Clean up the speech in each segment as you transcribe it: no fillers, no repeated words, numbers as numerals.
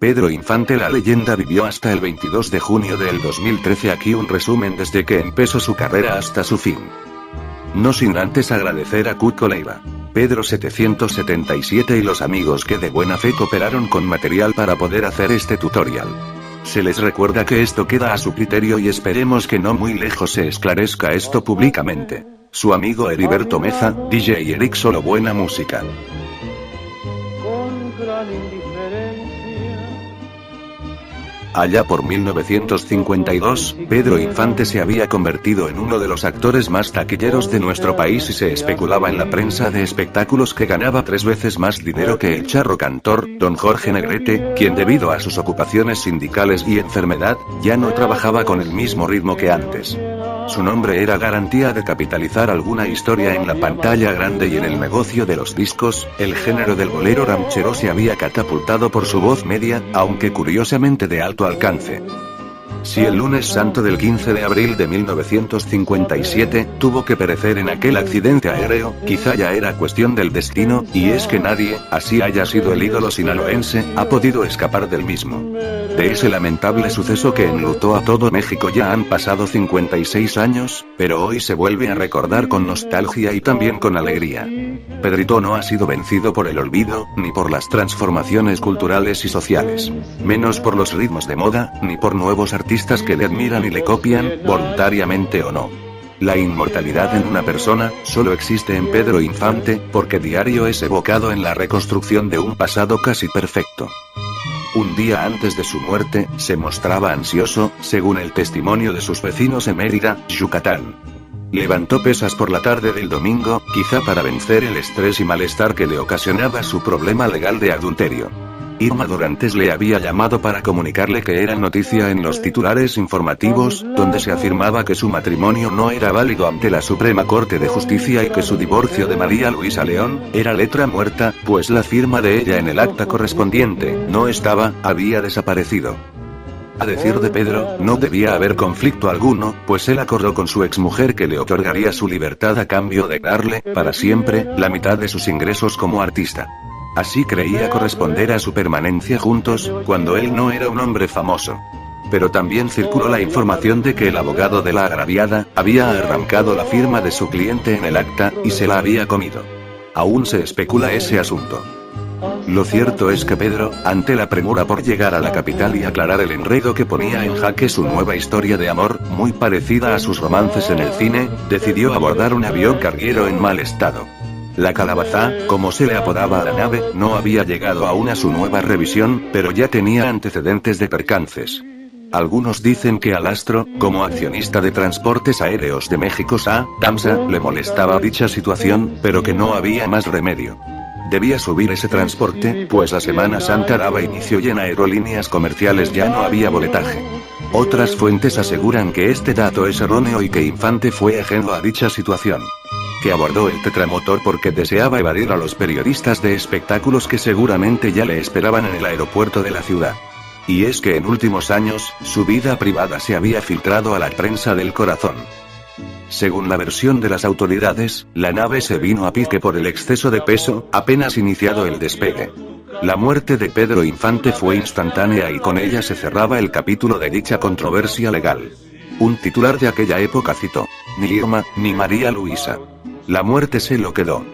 Pedro Infante, la leyenda, vivió hasta el 22 de junio del 2013. Aquí un resumen desde que empezó su carrera hasta su fin. No sin antes agradecer a Cuco Leiva, Pedro 777 y los amigos que de buena fe cooperaron con material para poder hacer este tutorial. Se les recuerda que esto queda a su criterio y esperemos que no muy lejos se esclarezca esto públicamente. Su amigo Heriberto Meza, DJ Eric, solo buena música. Con gran indiferencia. Allá por 1952, Pedro Infante se había convertido en uno de los actores más taquilleros de nuestro país y se especulaba en la prensa de espectáculos que ganaba 3 veces más dinero que el charro cantor, don Jorge Negrete, quien debido a sus ocupaciones sindicales y enfermedad, ya no trabajaba con el mismo ritmo que antes. Su nombre era garantía de capitalizar alguna historia en la pantalla grande y en el negocio de los discos. El género del bolero ranchero se había catapultado por su voz media, aunque curiosamente de alto alcance. Si el lunes santo del 15 de abril de 1957 tuvo que perecer en aquel accidente aéreo, quizá ya era cuestión del destino, y es que nadie, así haya sido el ídolo sinaloense, ha podido escapar del mismo. De ese lamentable suceso que enlutó a todo México ya han pasado 56 años, pero hoy se vuelve a recordar con nostalgia y también con alegría. Pedrito no ha sido vencido por el olvido, ni por las transformaciones culturales y sociales. Menos por los ritmos de moda, ni por nuevos artistas que le admiran y le copian, voluntariamente o no. La inmortalidad en una persona, solo existe en Pedro Infante, porque diario es evocado en la reconstrucción de un pasado casi perfecto. Un día antes de su muerte, se mostraba ansioso, según el testimonio de sus vecinos en Mérida, Yucatán. Levantó pesas por la tarde del domingo, quizá para vencer el estrés y malestar que le ocasionaba su problema legal de adulterio. Irma Dorantes le había llamado para comunicarle que era noticia en los titulares informativos, donde se afirmaba que su matrimonio no era válido ante la Suprema Corte de Justicia y que su divorcio de María Luisa León era letra muerta, pues la firma de ella en el acta correspondiente no estaba, había desaparecido. A decir de Pedro, no debía haber conflicto alguno, pues él acordó con su exmujer que le otorgaría su libertad a cambio de darle, para siempre, la mitad de sus ingresos como artista. Así creía corresponder a su permanencia juntos, cuando él no era un hombre famoso. Pero también circuló la información de que el abogado de la agraviada había arrancado la firma de su cliente en el acta, y se la había comido. Aún se especula ese asunto. Lo cierto es que Pedro, ante la premura por llegar a la capital y aclarar el enredo que ponía en jaque su nueva historia de amor, muy parecida a sus romances en el cine, decidió abordar un avión carguero en mal estado. La Calabaza, como se le apodaba a la nave, no había llegado aún a su nueva revisión, pero ya tenía antecedentes de percances. Algunos dicen que al astro, como accionista de Transportes Aéreos de México S.A., TAMSA, le molestaba dicha situación, pero que no había más remedio. Debía subir ese transporte, pues la Semana Santa daba inicio y en aerolíneas comerciales ya no había boletaje. Otras fuentes aseguran que este dato es erróneo y que Infante fue ajeno a dicha situación. Que abordó el tetramotor porque deseaba evadir a los periodistas de espectáculos que seguramente ya le esperaban en el aeropuerto de la ciudad. Y es que en últimos años, su vida privada se había filtrado a la prensa del corazón. Según la versión de las autoridades, la nave se vino a pique por el exceso de peso, apenas iniciado el despegue. La muerte de Pedro Infante fue instantánea y con ella se cerraba el capítulo de dicha controversia legal. Un titular de aquella época citó: "Ni Irma, ni María Luisa. La muerte se lo quedó".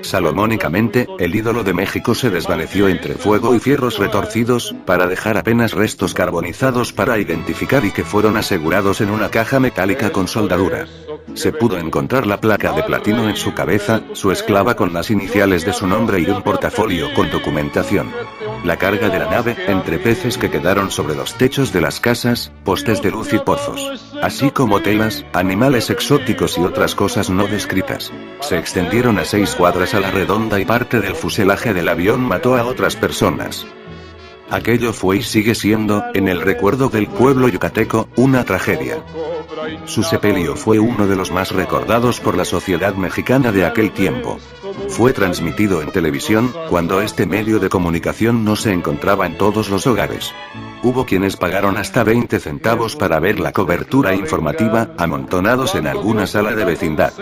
Salomónicamente, el ídolo de México se desvaneció entre fuego y fierros retorcidos, para dejar apenas restos carbonizados para identificar y que fueron asegurados en una caja metálica con soldadura. Se pudo encontrar la placa de platino en su cabeza, su esclava con las iniciales de su nombre y un portafolio con documentación. La carga de la nave, entre peces que quedaron sobre los techos de las casas, postes de luz y pozos, así como telas, animales exóticos y otras cosas no descritas. Se extendieron a 6 cuadras a la redonda y parte del fuselaje del avión mató a otras personas. Aquello fue y sigue siendo, en el recuerdo del pueblo yucateco, una tragedia. Su sepelio fue uno de los más recordados por la sociedad mexicana de aquel tiempo. Fue transmitido en televisión, cuando este medio de comunicación no se encontraba en todos los hogares. Hubo quienes pagaron hasta 20 centavos para ver la cobertura informativa, amontonados en alguna sala de vecindad.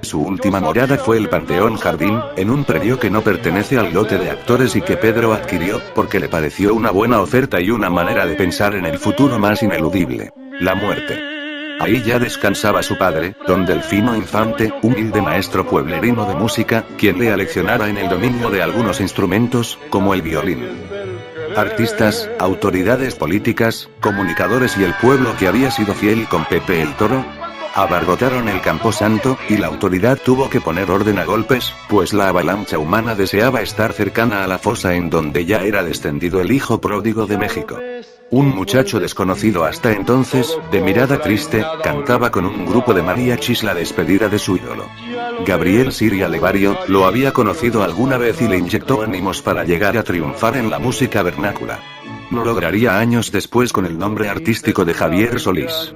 Su última morada fue el Panteón Jardín, en un predio que no pertenece al lote de actores y que Pedro adquirió, porque le pareció una buena oferta y una manera de pensar en el futuro más ineludible: la muerte. Ahí ya descansaba su padre, don Delfino Infante, humilde maestro pueblerino de música, quien le aleccionara en el dominio de algunos instrumentos, como el violín. Artistas, autoridades políticas, comunicadores y el pueblo que había sido fiel con Pepe el Toro abarrotaron el camposanto, y la autoridad tuvo que poner orden a golpes, pues la avalancha humana deseaba estar cercana a la fosa en donde ya era descendido el hijo pródigo de México. Un muchacho desconocido hasta entonces, de mirada triste, cantaba con un grupo de mariachis la despedida de su ídolo. Gabriel Siria Levario lo había conocido alguna vez y le inyectó ánimos para llegar a triunfar en la música vernácula. Lo lograría años después con el nombre artístico de Javier Solís.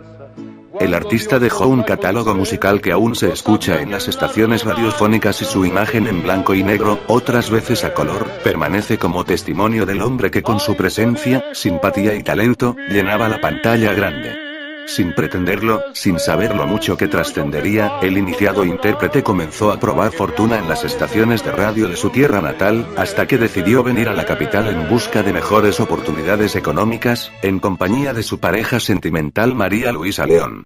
El artista dejó un catálogo musical que aún se escucha en las estaciones radiofónicas y su imagen en blanco y negro, otras veces a color, permanece como testimonio del hombre que con su presencia, simpatía y talento, llenaba la pantalla grande. Sin pretenderlo, sin saber lo mucho que trascendería, el iniciado intérprete comenzó a probar fortuna en las estaciones de radio de su tierra natal, hasta que decidió venir a la capital en busca de mejores oportunidades económicas, en compañía de su pareja sentimental María Luisa León.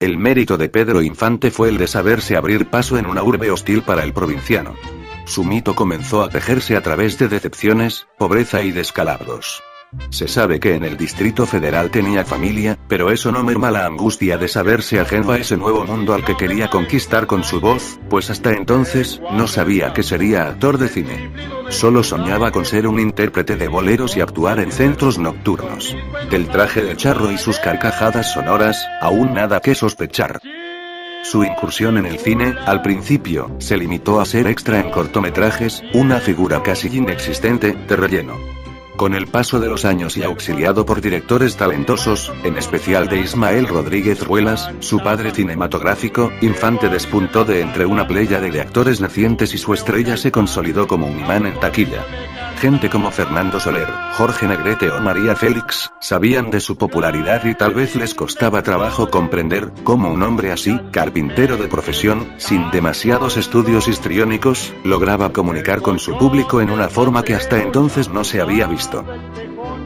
El mérito de Pedro Infante fue el de saberse abrir paso en una urbe hostil para el provinciano. Su mito comenzó a tejerse a través de decepciones, pobreza y descalabros. Se sabe que en el Distrito Federal tenía familia, pero eso no merma la angustia de saberse ajeno a ese nuevo mundo al que quería conquistar con su voz, pues hasta entonces, no sabía que sería actor de cine. Solo soñaba con ser un intérprete de boleros y actuar en centros nocturnos. Del traje de charro y sus carcajadas sonoras, aún nada que sospechar. Su incursión en el cine, al principio, se limitó a ser extra en cortometrajes, una figura casi inexistente, de relleno. Con el paso de los años y auxiliado por directores talentosos, en especial de Ismael Rodríguez Ruelas, su padre cinematográfico, Infante despuntó de entre una pléyade de actores nacientes y su estrella se consolidó como un imán en taquilla. Gente como Fernando Soler, Jorge Negrete o María Félix, sabían de su popularidad y tal vez les costaba trabajo comprender cómo un hombre así, carpintero de profesión, sin demasiados estudios histriónicos, lograba comunicar con su público en una forma que hasta entonces no se había visto.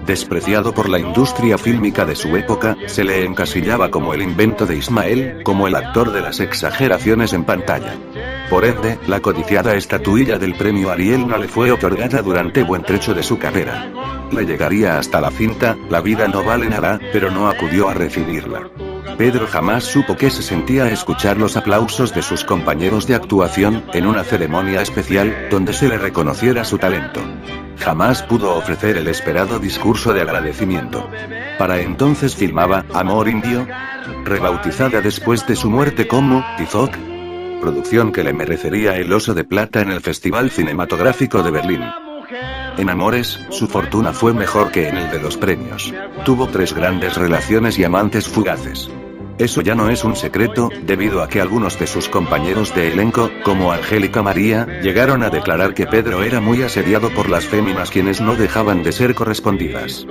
Despreciado por la industria fílmica de su época, se le encasillaba como el invento de Ismael, como el actor de las exageraciones en pantalla. Por ende, la codiciada estatuilla del premio Ariel no le fue otorgada durante buen trecho de su carrera. Le llegaría hasta la cinta La vida no vale nada, pero no acudió a recibirla. Pedro jamás supo qué se sentía escuchar los aplausos de sus compañeros de actuación, en una ceremonia especial, donde se le reconociera su talento. Jamás pudo ofrecer el esperado discurso de agradecimiento. Para entonces filmaba Amor Indio, rebautizada después de su muerte como Tizoc, producción que le merecería el Oso de Plata en el Festival Cinematográfico de Berlín. En Amores, su fortuna fue mejor que en el de los premios. Tuvo 3 grandes relaciones y amantes fugaces. Eso ya no es un secreto, debido a que algunos de sus compañeros de elenco, como Angélica María, llegaron a declarar que Pedro era muy asediado por las féminas quienes no dejaban de ser correspondidas.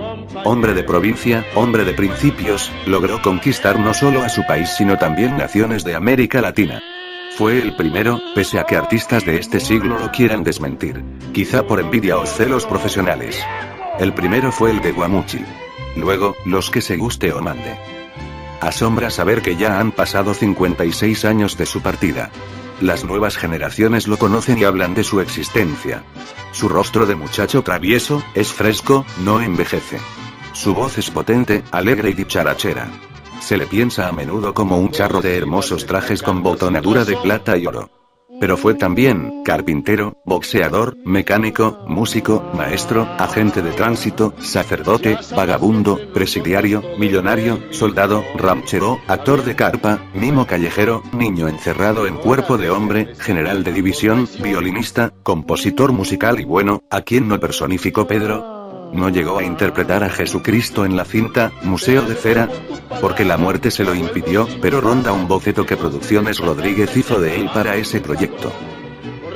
Hombre de provincia, hombre de principios, logró conquistar no solo a su país sino también naciones de América Latina. Fue el primero, pese a que artistas de este siglo lo quieran desmentir. Quizá por envidia o celos profesionales. El primero fue el de Guamuchi. Luego, los que se guste o mande. Asombra saber que ya han pasado 56 años de su partida. Las nuevas generaciones lo conocen y hablan de su existencia. Su rostro de muchacho travieso, es fresco, no envejece. Su voz es potente, alegre y dicharachera. Se le piensa a menudo como un charro de hermosos trajes con botonadura de plata y oro. Pero fue también carpintero, boxeador, mecánico, músico, maestro, agente de tránsito, sacerdote, vagabundo, presidiario, millonario, soldado, ranchero, actor de carpa, mimo callejero, niño encerrado en cuerpo de hombre, general de división, violinista, compositor musical y bueno, ¿a quién no personificó Pedro? No llegó a interpretar a Jesucristo en la cinta Museo de Cera, porque la muerte se lo impidió, pero ronda un boceto que Producciones Rodríguez hizo de él para ese proyecto.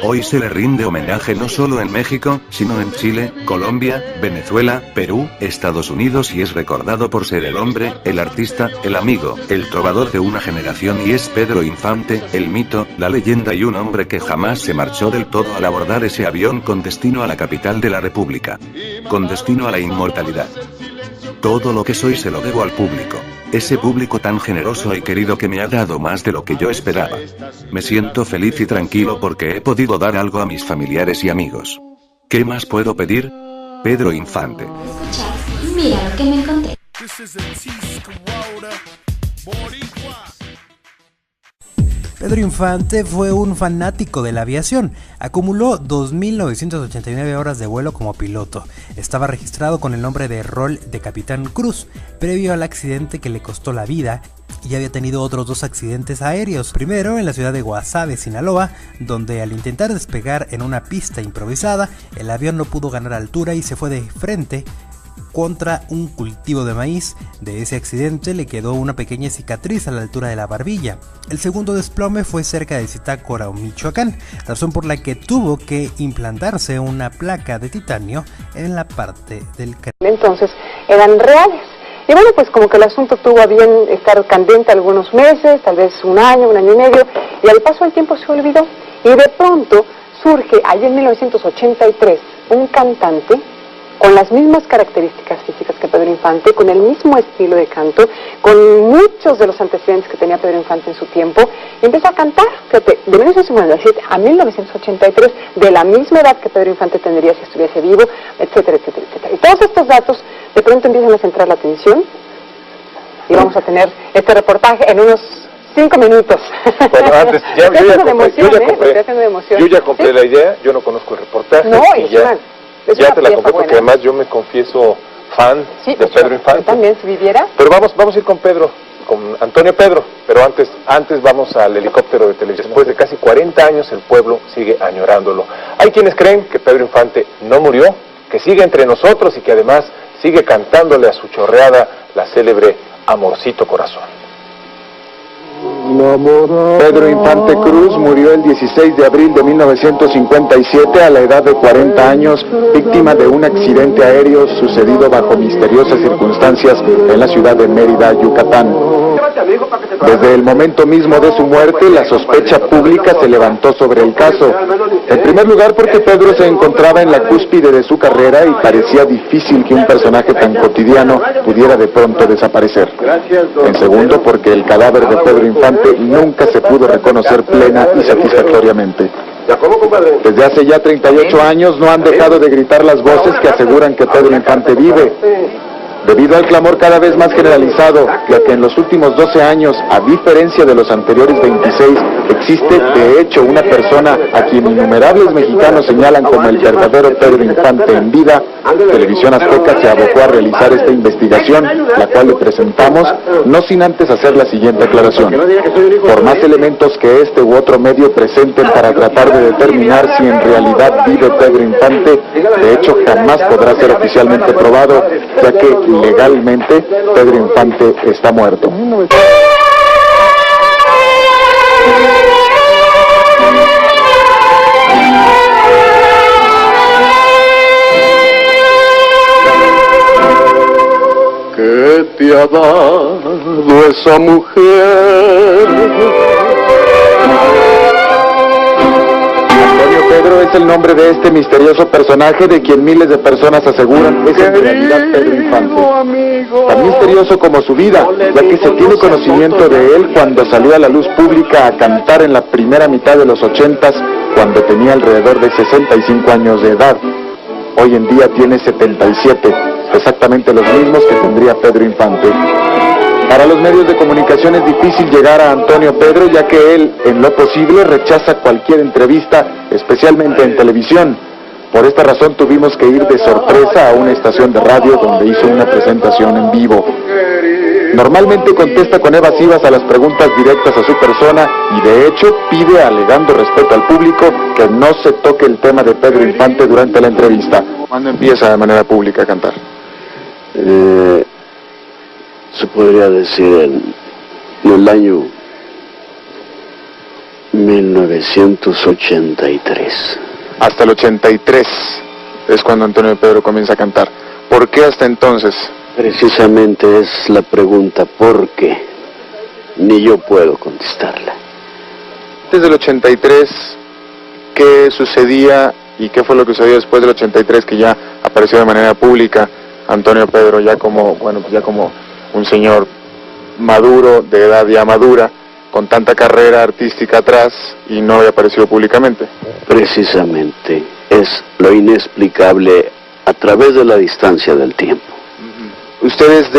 Hoy se le rinde homenaje no solo en México, sino en Chile, Colombia, Venezuela, Perú, Estados Unidos y es recordado por ser el hombre, el artista, el amigo, el trovador de una generación y es Pedro Infante, el mito, la leyenda y un hombre que jamás se marchó del todo al abordar ese avión con destino a la capital de la República. Con destino a la inmortalidad. Todo lo que soy se lo debo al público. Ese público tan generoso y querido que me ha dado más de lo que yo esperaba. Me siento feliz y tranquilo porque he podido dar algo a mis familiares y amigos. ¿Qué más puedo pedir? Pedro Infante. Escuchar, mira lo que me encontré. Pedro Infante fue un fanático de la aviación. Acumuló 2.989 horas de vuelo como piloto. Estaba registrado con el nombre de rol de Capitán Cruz, previo al accidente que le costó la vida, y había tenido otros 2 accidentes aéreos. Primero en la ciudad de Guasave, Sinaloa, donde al intentar despegar en una pista improvisada, el avión no pudo ganar altura y se fue de frente contra un cultivo de maíz. De ese accidente le quedó una pequeña cicatriz a la altura de la barbilla. El segundo desplome fue cerca de Zitácuaro, Michoacán, razón por la que tuvo que implantarse una placa de titanio en la parte del cráneo. Entonces eran reales. Y bueno, pues como que el asunto tuvo a bien estar candente algunos meses, tal vez un año y medio, y al paso del tiempo se olvidó. Y de pronto surge, allá en 1983, un cantante con las mismas características físicas que Pedro Infante, con el mismo estilo de canto, con muchos de los antecedentes que tenía Pedro Infante en su tiempo, y empieza a cantar, fíjate, de 1957 a 1983, de la misma edad que Pedro Infante tendría si estuviese vivo, etcétera, etcétera, etcétera. Y todos estos datos de pronto empiezan a centrar la atención, y vamos a tener este reportaje en unos 5 minutos. Bueno, antes, yo ya compré ¿sí? La idea, yo no conozco el reportaje. No, y ya te la compré porque además yo me confieso fan de Pedro Infante. Yo también, si viviera. Pero vamos a ir con Pedro, con Antonio Pedro, pero antes vamos al helicóptero de televisión. Después de casi 40 años el pueblo sigue añorándolo. Hay quienes creen que Pedro Infante no murió, que sigue entre nosotros y que además sigue cantándole a su chorreada la célebre Amorcito Corazón. Pedro Infante Cruz murió el 16 de abril de 1957 a la edad de 40 años, víctima de un accidente aéreo sucedido bajo misteriosas circunstancias en la ciudad de Mérida, Yucatán. Desde el momento mismo de su muerte, la sospecha pública se levantó sobre el caso. En primer lugar, porque Pedro se encontraba en la cúspide de su carrera y parecía difícil que un personaje tan cotidiano pudiera de pronto desaparecer. En segundo, porque el cadáver de Pedro Infante nunca se pudo reconocer plena y satisfactoriamente. Desde hace ya 38 años no han dejado de gritar las voces que aseguran que Pedro Infante vive. Debido al clamor cada vez más generalizado, ya que en los últimos 12 años, a diferencia de los anteriores 26, existe de hecho una persona a quien innumerables mexicanos señalan como el verdadero Pedro Infante en vida, Televisión Azteca se abocó a realizar esta investigación, la cual le presentamos, no sin antes hacer la siguiente aclaración. Por más elementos que este u otro medio presenten para tratar de determinar si en realidad vive Pedro Infante, de hecho jamás podrá ser oficialmente probado, ya que legalmente Pedro Infante está muerto. ¿Qué te ha dado esa mujer? Antonio Pedro es el nombre de este misterioso personaje de quien miles de personas aseguran es en realidad Pedro Infante. Tan misterioso como su vida, ya que se tiene conocimiento de él cuando salió a la luz pública a cantar en la primera mitad de los 80s, cuando tenía alrededor de 65 años de edad. Hoy en día tiene 77, exactamente los mismos que tendría Pedro Infante. Para los medios de comunicación es difícil llegar a Antonio Pedro, ya que él, en lo posible, rechaza cualquier entrevista, especialmente en televisión. Por esta razón tuvimos que ir de sorpresa a una estación de radio donde hizo una presentación en vivo. Normalmente contesta con evasivas a las preguntas directas a su persona y de hecho pide, alegando respeto al público, que no se toque el tema de Pedro Infante durante la entrevista. ¿Cuándo empieza de manera pública a cantar? Se podría decir en el año 1983. Hasta el 83 es cuando Antonio Pedro comienza a cantar. ¿Por qué hasta entonces? Precisamente es la pregunta, ¿por qué? Ni yo puedo contestarla. Desde el 83, ¿qué sucedía y qué fue lo que sucedió después del 83, que ya apareció de manera pública Antonio Pedro, ya como un señor maduro, de edad ya madura, con tanta carrera artística atrás, y no había aparecido públicamente? Precisamente es lo inexplicable a través de la distancia del tiempo. ¿Usted es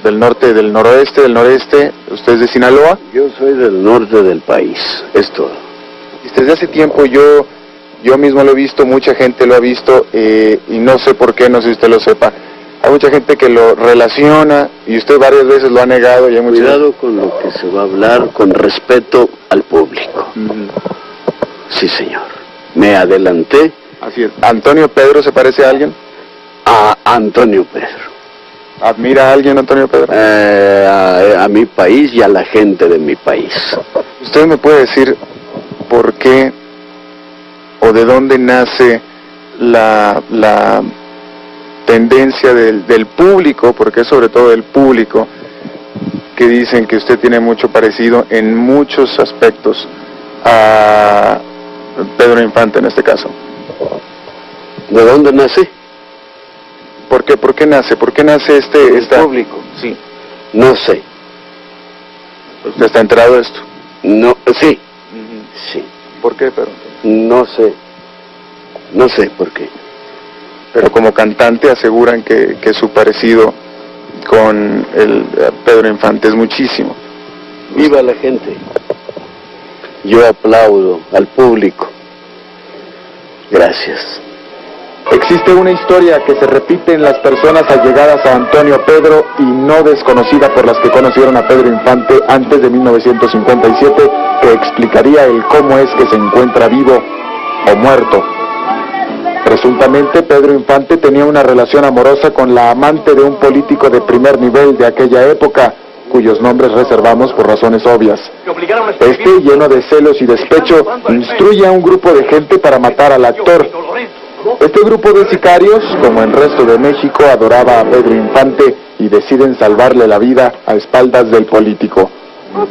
del norte, del noroeste, del noreste? ¿Usted es de Sinaloa? Yo soy del norte del país, es todo. Desde hace tiempo yo mismo lo he visto, mucha gente lo ha visto, y no sé por qué, no sé si usted lo sepa. Hay mucha gente que lo relaciona, y usted varias veces lo ha negado. Y hay Cuidado con lo que se va a hablar, con respeto al público. Sí, señor. Me adelanté. Así es. ¿Antonio Pedro se parece a alguien? A Antonio Pedro. ¿Admira a alguien Antonio Pedro? A mi país y a la gente de mi país. ¿Usted me puede decir por qué o de dónde nace la tendencia del público, porque es sobre todo del público, que dicen que usted tiene mucho parecido en muchos aspectos a Pedro Infante en este caso? ¿De dónde nace? ¿Por qué? ¿Por qué nace? ¿Por qué nace este público? Sí. No sé. ¿Usted está enterado de esto? No, sí. Sí. ¿Por qué, Pedro? No sé. No sé por qué. Pero como cantante aseguran que su parecido con el Pedro Infante es muchísimo. Viva la gente. Yo aplaudo al público. Gracias. Existe una historia que se repite en las personas allegadas a Antonio Pedro y no desconocida por las que conocieron a Pedro Infante antes de 1957, que explicaría el cómo es que se encuentra vivo o muerto. Presuntamente, Pedro Infante tenía una relación amorosa con la amante de un político de primer nivel de aquella época, cuyos nombres reservamos por razones obvias. Este, lleno de celos y despecho, instruye a un grupo de gente para matar al actor. Este grupo de sicarios, como el resto de México, adoraba a Pedro Infante y deciden salvarle la vida a espaldas del político,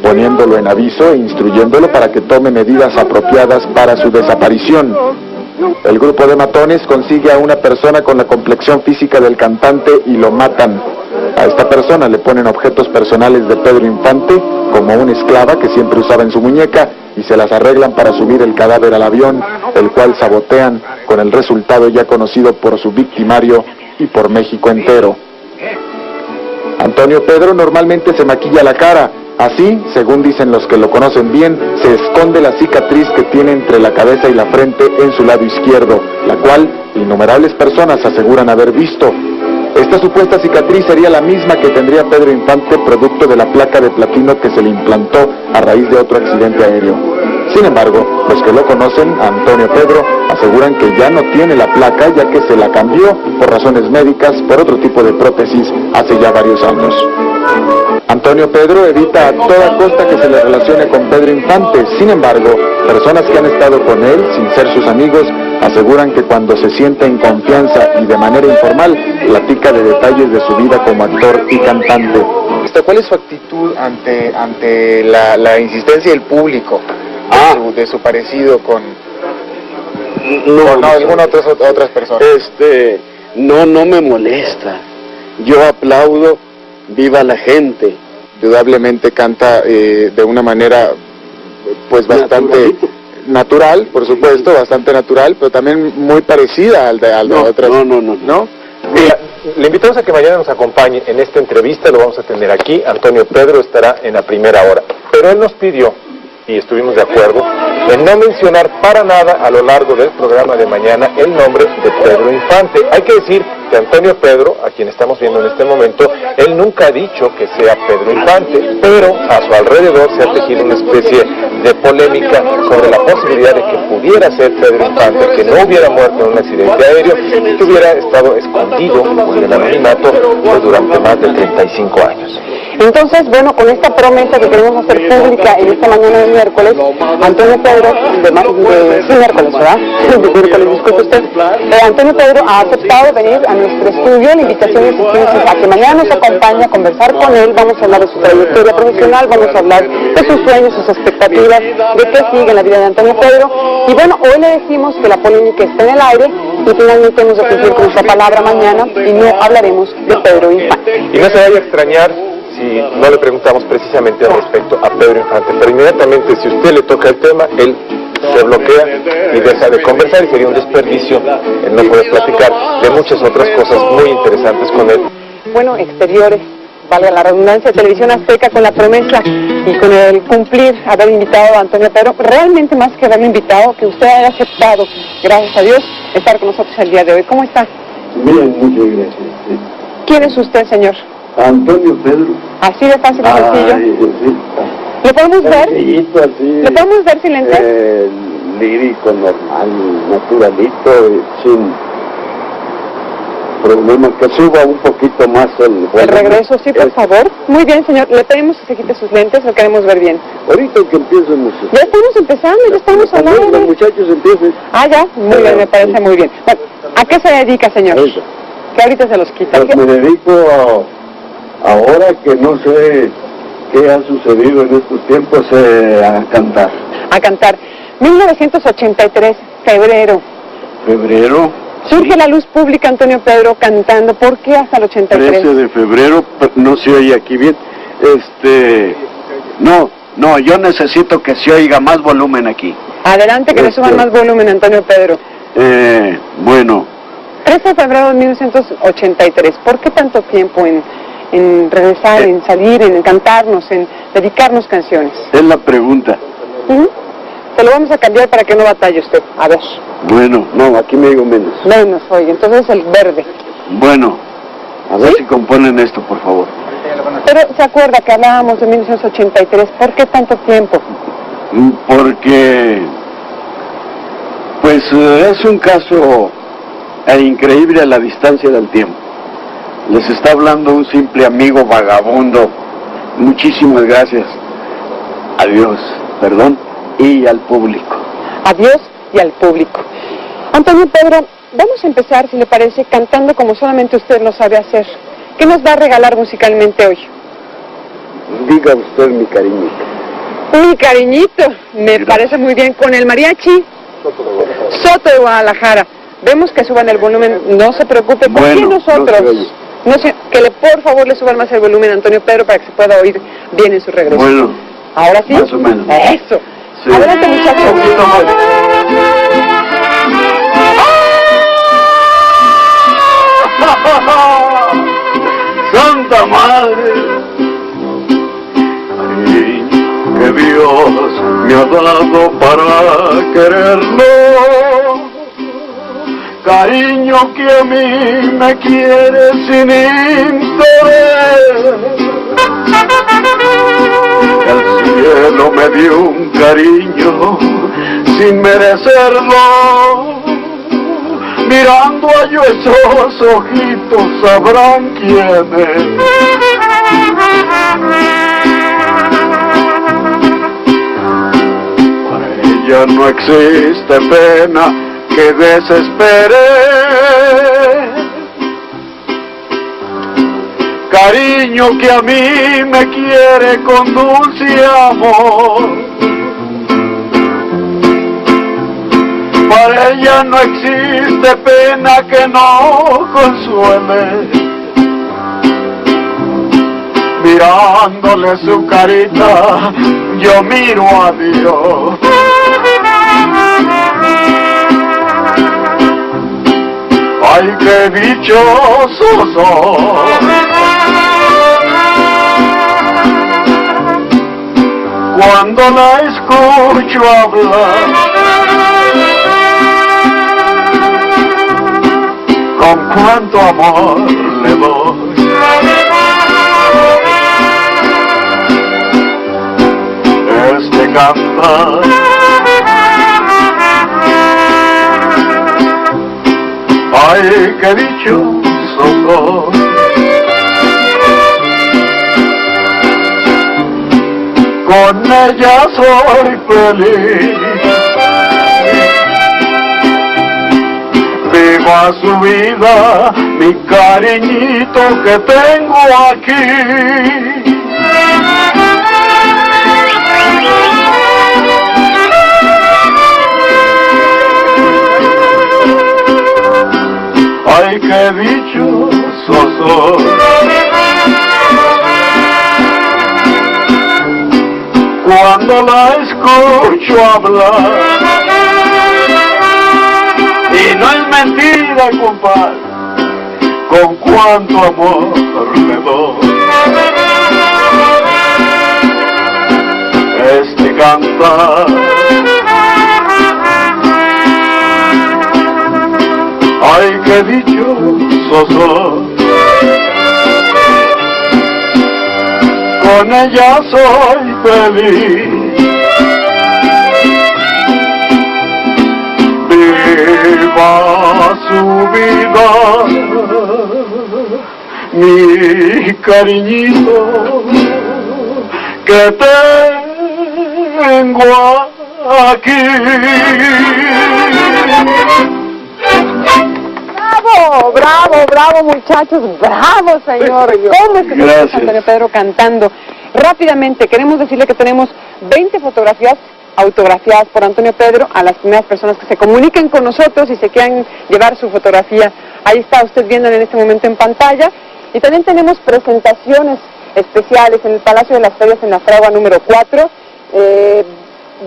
poniéndolo en aviso e instruyéndolo para que tome medidas apropiadas para su desaparición. El grupo de matones consigue a una persona con la complexión física del cantante y lo matan. A esta persona le ponen objetos personales de Pedro Infante, como una esclava que siempre usaba en su muñeca, y se las arreglan para subir el cadáver al avión, el cual sabotean, con el resultado ya conocido por su victimario y por México entero. Antonio Pedro normalmente se maquilla la cara. Así, según dicen los que lo conocen bien, se esconde la cicatriz que tiene entre la cabeza y la frente en su lado izquierdo, la cual innumerables personas aseguran haber visto. Esta supuesta cicatriz sería la misma que tendría Pedro Infante, producto de la placa de platino que se le implantó a raíz de otro accidente aéreo. Sin embargo, los que lo conocen, Antonio Pedro, aseguran que ya no tiene la placa, ya que se la cambió por razones médicas por otro tipo de prótesis hace ya varios años. Antonio Pedro evita a toda costa que se le relacione con Pedro Infante. Sin embargo, personas que han estado con él, sin ser sus amigos, aseguran que cuando se siente en confianza y de manera informal, platica de detalles de su vida como actor y cantante. ¿Cuál es su actitud ante la insistencia del público de su parecido con algunas otras personas? No me molesta. Yo aplaudo. Viva la gente. Indudablemente canta de una manera pues bastante natural, por supuesto, bastante natural, pero también muy parecida al de otras. ¿No? Mira, le invitamos a que mañana nos acompañe en esta entrevista, lo vamos a tener aquí. Antonio Pedro estará en la primera hora, pero él nos pidió, y estuvimos de acuerdo, en no mencionar para nada a lo largo del programa de mañana el nombre de Pedro Infante. Hay que decir siguiente. Antonio Pedro, a quien estamos viendo en este momento, él nunca ha dicho que sea Pedro Infante, pero a su alrededor se ha tejido una especie de polémica sobre la posibilidad de que pudiera ser Pedro Infante, que no hubiera muerto en un accidente aéreo y que hubiera estado escondido en el anonimato durante más de 35 años. Entonces, bueno, con esta promesa que queremos hacer pública en esta mañana de miércoles, Antonio Pedro, sí, miércoles, ¿verdad? Miércoles, disculpe usted. Antonio Pedro ha aceptado venir a nuestro estudio. La invitación es a que mañana nos acompañe a conversar con él. Vamos a hablar de su trayectoria profesional, vamos a hablar de sus sueños, sus expectativas, de qué sigue en la vida de Antonio Pedro. Y bueno, hoy le decimos que la polémica está en el aire y finalmente hemos de cumplir con nuestra palabra mañana y no hablaremos de Pedro Infante. Y no se vaya a extrañar si no le preguntamos precisamente al respecto a Pedro Infante, pero inmediatamente si usted le toca el tema, él se bloquea y deja de conversar y sería un desperdicio el no poder platicar de muchas otras cosas muy interesantes con él. Bueno, exteriores, valga la redundancia, Televisión Azteca, con la promesa y con el cumplir, haber invitado a Antonio Pedro, realmente más que haberlo invitado, que usted haya aceptado, gracias a Dios, estar con nosotros el día de hoy. ¿Cómo está? Bien, muchas gracias. Sí. ¿Quién es usted, señor? Antonio Pedro. Así de fácil y sencillo. Sí. ¿Lo podemos ver? Sencillito, así. ¿Lo podemos ver sin lentes? Lírico, normal, naturalito, sin problema. Que suba un poquito más el regreso, sí, por favor. Muy bien, señor. Le pedimos que se quite sus lentes, lo queremos ver bien. Ahorita que empiecen. Ya estamos empezando, ya estamos al aire. Los muchachos empiecen. Ah, ya, muy bien, me parece muy bien. Bueno, ¿a qué se dedica, señor? Eso. Que ahorita se los quita. Pues me dedico ahora que no sé qué ha sucedido en estos tiempos, a cantar. A cantar. 1983, febrero. ¿Febrero? Surge la luz pública Antonio Pedro cantando. ¿Por qué hasta el 83? 13 de febrero, no se oye aquí bien. No, yo necesito que se oiga más volumen aquí. Adelante, que le suban más volumen, Antonio Pedro. Bueno. 13 de febrero de 1983. ¿Por qué tanto tiempo en regresar, en salir, en cantarnos, en dedicarnos canciones? Es la pregunta. Se lo vamos a cambiar para que no batalle usted. A ver. Bueno, no, aquí me digo menos. Menos, oye, entonces el verde. Bueno, a ver si componen esto, por favor. Pero, ¿se acuerda que hablábamos de 1983? ¿Por qué tanto tiempo? Porque, pues, es un caso increíble a la distancia del tiempo. Les está hablando un simple amigo vagabundo. Muchísimas gracias. Adiós, perdón, y al público. Adiós y al público. Antonio Pedro, vamos a empezar, si le parece, cantando como solamente usted lo sabe hacer. ¿Qué nos va a regalar musicalmente hoy? Diga usted, mi cariñito. Mi cariñito, me parece muy bien. Con el mariachi Soto de Guadalajara. Vemos que suban el volumen, no se preocupe. ¿Por qué nosotros? Por favor le suban más el volumen a Antonio Pedro para que se pueda oír bien en su regreso. Bueno, ahora sí. Más o menos. Eso. Sí. Adelante, muchachos. ¡Santa Madre! Ay, que Dios me ha dado para quererlo. Cariño que a mí me quiere sin interés. El cielo me dio un cariño sin merecerlo. Mirando a yo esos ojitos sabrán quién es. Para ella no existe pena que desespere. Cariño que a mí me quiere con dulce amor. Para ella no existe pena que no consuele. Mirándole su carita, yo miro a Dios. Ay, qué dichoso soy cuando la escucho hablar. con cuánto amor le doy. Este cantar ay, qué dichoso soy, con ella soy feliz, viva su vida, mi cariñito que tengo aquí. Ay, qué dichoso soy, cuando la escucho hablar, y no es mentira, compadre, con cuánto amor le doy. Este cantar ay, qué dichoso soy, con ella soy feliz, viva su vida, mi cariñito que tengo aquí. ¡Bravo, bravo, bravo, muchachos! ¡Bravo, señor! ¿Cómo es que se escucha Antonio Pedro cantando? Rápidamente, queremos decirle que tenemos 20 fotografías autografiadas por Antonio Pedro a las primeras personas que se comuniquen con nosotros y se quieran llevar su fotografía. Ahí está usted viendo en este momento en pantalla. Y también tenemos presentaciones especiales en el Palacio de las Ferias en la Fragua número 4.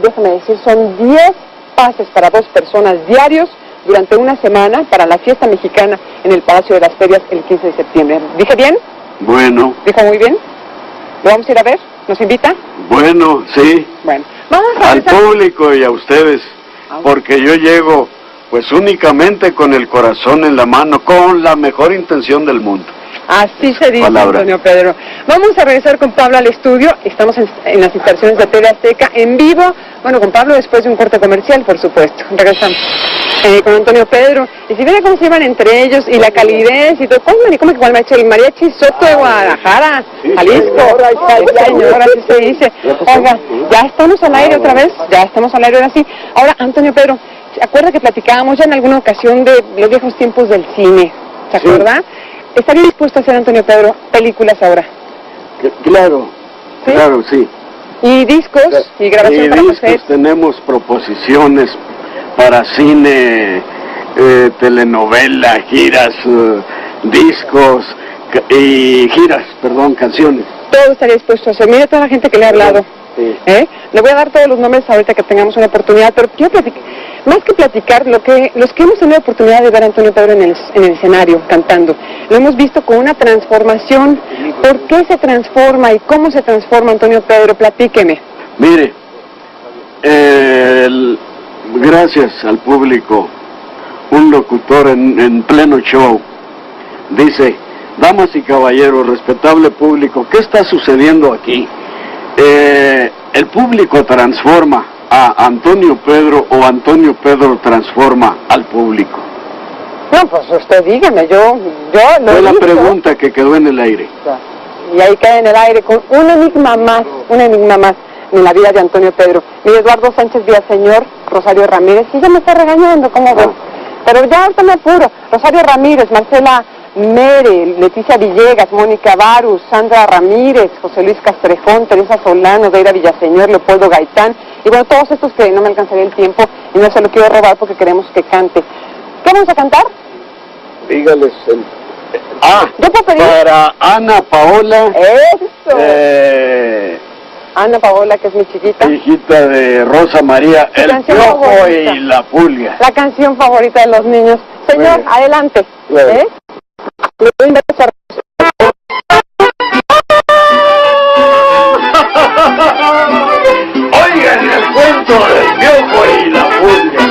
Déjame decir, son 10 pases para 2 personas diarios durante una semana para la fiesta mexicana en el Palacio de las Ferias el 15 de septiembre. ¿Dije bien? Bueno. ¿Dijo muy bien? ¿Lo vamos a ir a ver? ¿Nos invita? Bueno, sí. Bueno, vamos a al público y a ustedes, porque yo llego pues únicamente con el corazón en la mano, con la mejor intención del mundo. Así se dice, Palabra. Antonio Pedro. Vamos a regresar con Pablo al estudio. Estamos en las instalaciones de TV Azteca en vivo. Bueno, con Pablo después de un corte comercial, por supuesto. Regresamos con Antonio Pedro. Y si viene cómo se llevan entre ellos y la calidez y todo. ¿Cómo que igual me ha hecho el mariachi Soto de Guadalajara, Jalisco? Sí, señora, así se dice. Oiga, ya estamos al aire otra vez. Ya estamos al aire ahora sí. Ahora, Antonio Pedro, ¿se acuerda que platicábamos ya en alguna ocasión de los viejos tiempos del cine? ¿Se acuerda? ¿Estaría dispuesto a hacer, Antonio Pedro, películas ahora? Claro, ¿sí? Claro, sí. ¿Y discos? ¿Y grabación para discos? Tenemos proposiciones para cine, telenovela, giras, discos y giras, perdón, canciones. Todo estaría dispuesto a hacer. Mira toda la gente que le ha hablado. Sí. Le voy a dar todos los nombres ahorita que tengamos una oportunidad, pero quiero platicar, más que platicar, los que hemos tenido la oportunidad de ver a Antonio Pedro en el escenario cantando, lo hemos visto con una transformación. ¿Por qué se transforma y cómo se transforma Antonio Pedro? Platíqueme. Mire, gracias al público, un locutor en pleno show dice: damas y caballeros, respetable público, ¿qué está sucediendo aquí? El público transforma a Antonio Pedro o Antonio Pedro transforma al público. No, pues usted dígame, yo lo fue la pregunta que quedó en el aire. Y ahí queda en el aire con un enigma más en la vida de Antonio Pedro. Mire, Eduardo Sánchez Villaseñor, Rosario Ramírez, sí, ya me está regañando, ¿cómo ven? Pero ya ahorita me apuro. Rosario Ramírez, Marcela Mere, Leticia Villegas, Mónica Varus, Sandra Ramírez, José Luis Castrejón, Teresa Solano, Deira Villaseñor, Leopoldo Gaitán, y bueno, todos estos que no me alcanzaría el tiempo y no se lo quiero robar porque queremos que cante. ¿Qué vamos a cantar? Dígales ¿yo puedo pedir? Para Ana Paola. ¡Eso! Ana Paola, que es mi chiquita. Hijita de Rosa María, El Piojo y la Pulga. La canción favorita de los niños. Señor, adelante. Le doy un beso. Oigan el cuento del Piojo y la Pulga.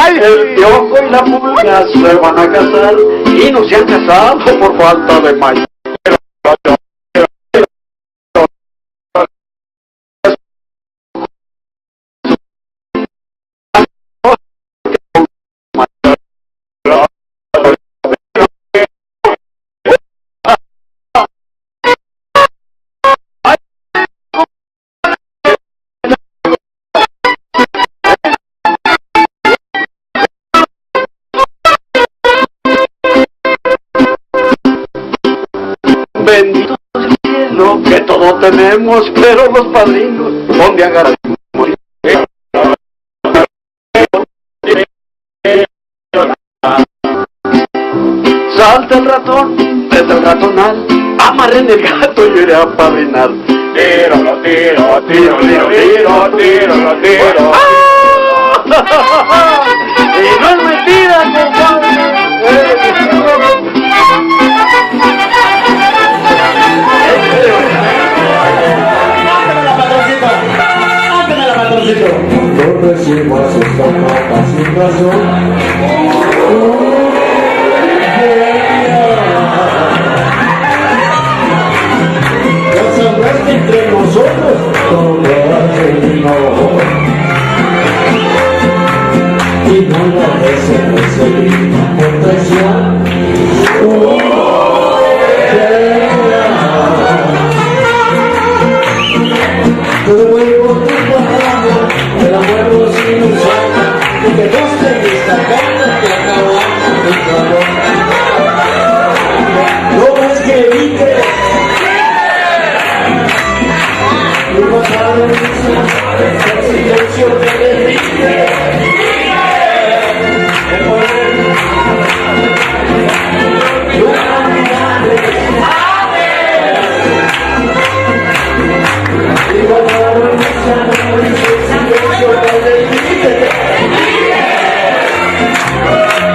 El piojo y la pulga se van a casar y no se han casado por falta de maíz. Bendito el cielo que todo tenemos, pero los padrinos, ¿dónde agarramos? Salta el ratón, vete al ratonal, amarren el gato y iré a padrinar. Tiro, tiro, tiro, tiro, tiro, tiro, tiro. Y no es mentira, compadre. No recibas esta plata sin razón. Ya sabrás que entre nosotros todo ha terminado. Y no lo dejes recibir por traición. Te devuelvo tu palabra, te la muevo sin usarla, y te gusta en esta carta que acabamos de calor. No es que evite, no pasar el silencio que le dije.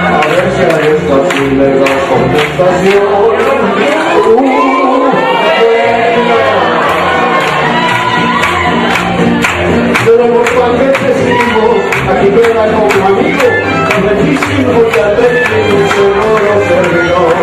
A ver si a esta sí le das contestación. Pero por cualquier testigo, aquí queda como amigo, conventísimo y atlético y sonoro servidor.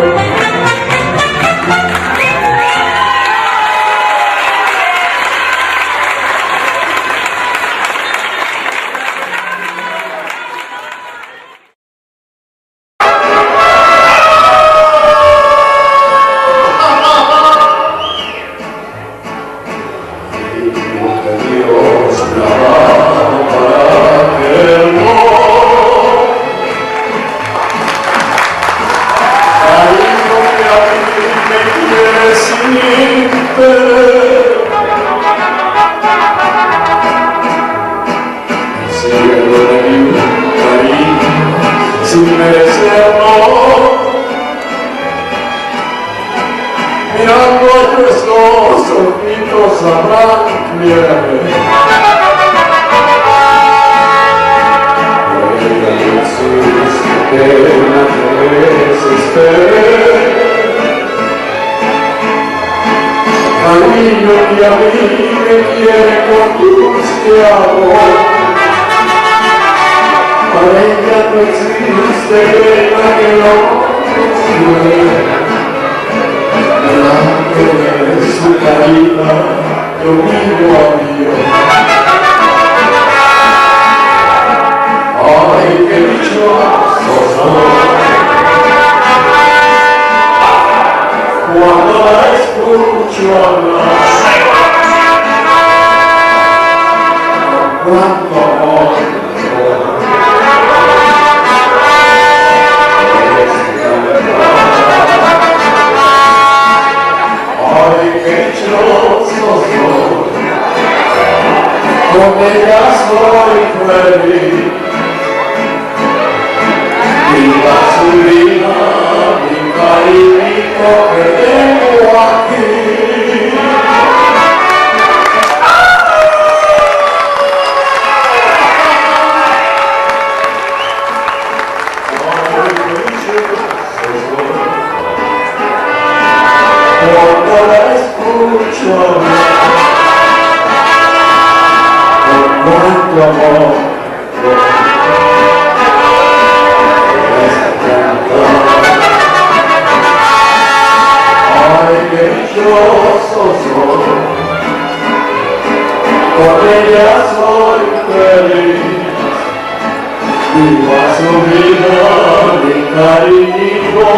cariño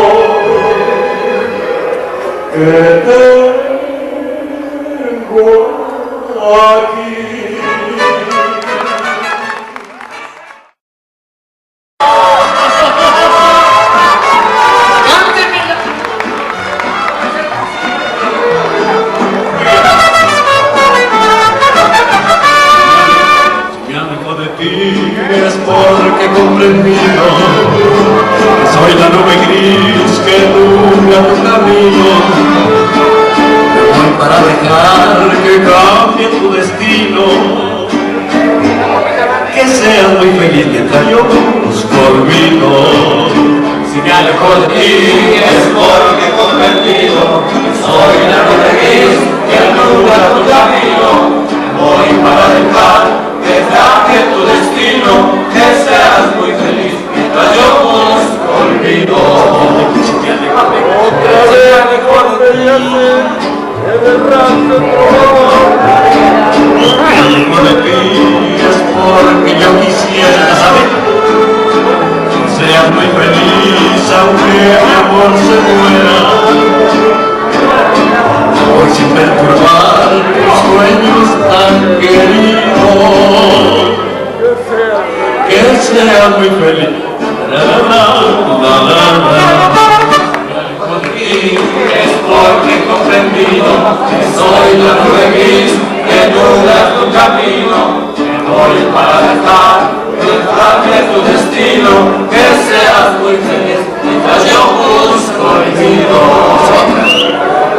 que tengo aquí. Es porque he comprendido que soy la nube gris que nubla tu camino. Me voy para dejar que cambie tu destino, que seas muy feliz mientras yo busco olvido. Si me alejo de ti es porque he comprendido que soy la nube gris que nubla tu camino. Me voy para dejar que cambie tu destino, que seas muy feliz mientras yo busco olvido. Otra vez mejor de irse en el rancho alejo de ti es porque yo quisiera saber que seas muy feliz aunque mi amor se muera. Voy sin perturbar tus sueños tan queridos, que seas muy feliz. Es porque he comprendido que soy la nube gris que nubla tu camino. Me voy para dejar que cambie tu destino, que seas muy feliz mientras yo busco olvido.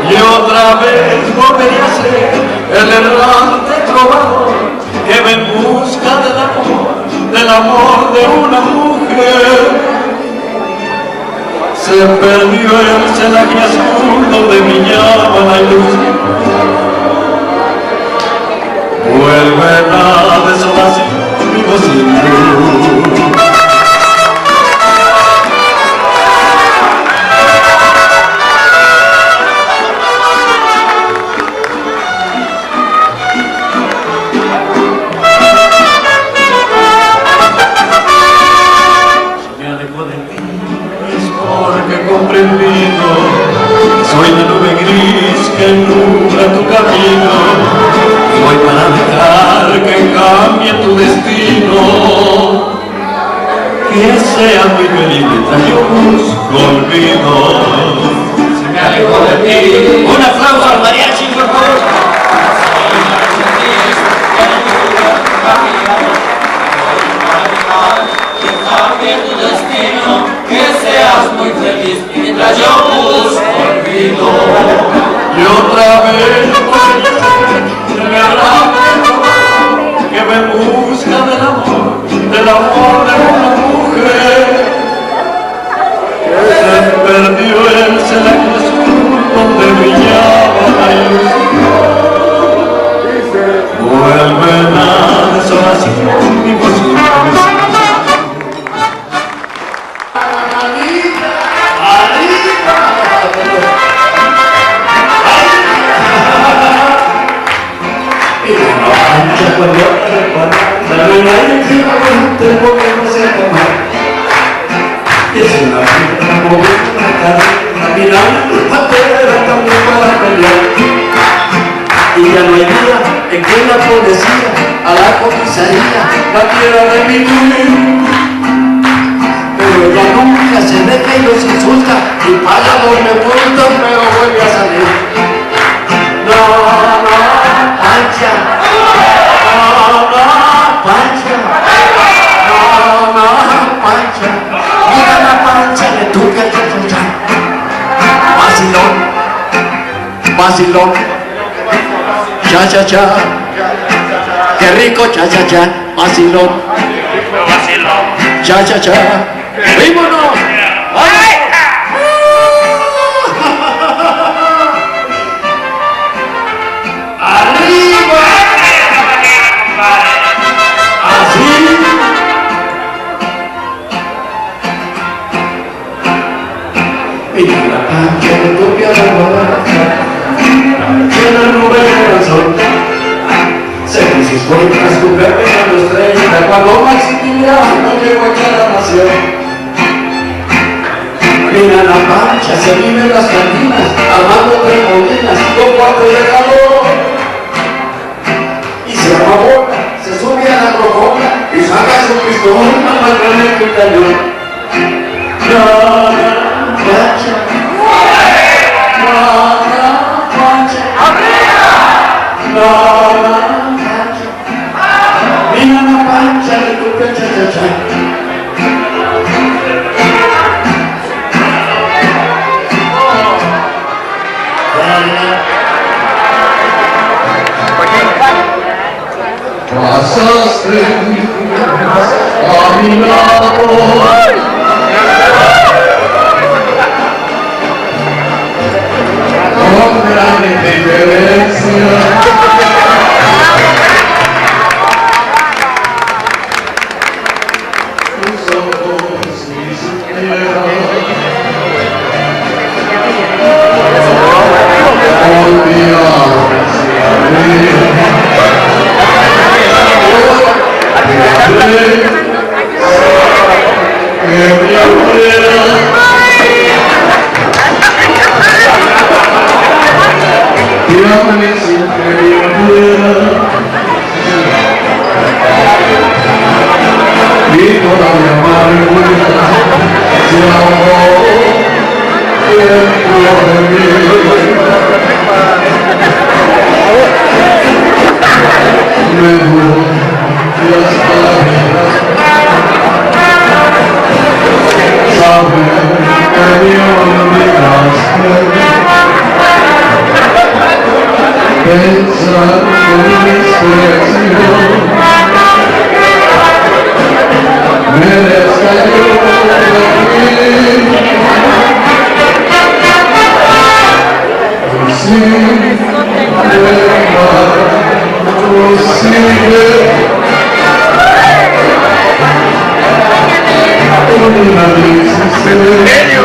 Y otra vez volvería a ser el errante trovador que va en busca del amor de una mujer. Se perdió el celaje azul donde brillaba la ilusión. Vuelve la desolación, vivo sin luz. Comprendido, soy la nube gris que nubla tu camino, y voy para dejar que cambie tu destino, que seas muy feliz mientras yo busco olvido. Se me alejó de ti. Un aplauso al mariachi, por favor. Que cambie tu destino, que seas muy feliz mientras yo busco olvido. Y otra vez me hablaba que me busca del amor de una mujer. Se perdió el celaje azul donde brillaba la ilusión. Vuelve la desolación imposible. Es una vida como una cadena, mirando la tierra también para pelear. Y ya no hay día en que la policía a la comisaría la quiera remitir. Pero ella nunca se deja y los insulta y paga doble multa, pero vuelve a salir. No, Pancha. Pancha. Pancha. Mira la pancha de tu que te escucha. Vacilón. Vacilón. Cha cha cha. Qué rico cha cha cha. Vacilón. Vacilón. Cha cha cha. ¡Vímonos! ¡Ay! ¡Arriba! Así. Mira la pancha de tu piel borracha, que la nube del sol se con sus cuentas cubiertas a los 30, cuando Maximiliano llegó a la nación. la mancha se viven las cantinas, armando tremolinas con cuartos de calor. Y se arma boca, se sube a la rojona y saca su pistola para darle el cañón. La mancha, la mancha, la mancha, mira la mancha de tu pecha, cha. Pasaste a mi lado, con gran indiferencia, tus ojos ni supieron olvidarme hacia mí. Y toda mi amargura se ahogó dentro de mí. Me voy las palabras, saber que me olvidaste, pensar en mi expresión, me descayó de ti. Posible, una existencia.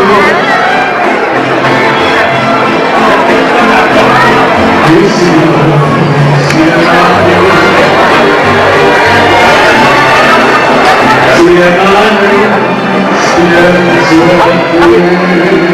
Y si no, 100 años, 100 años, pienso en ti.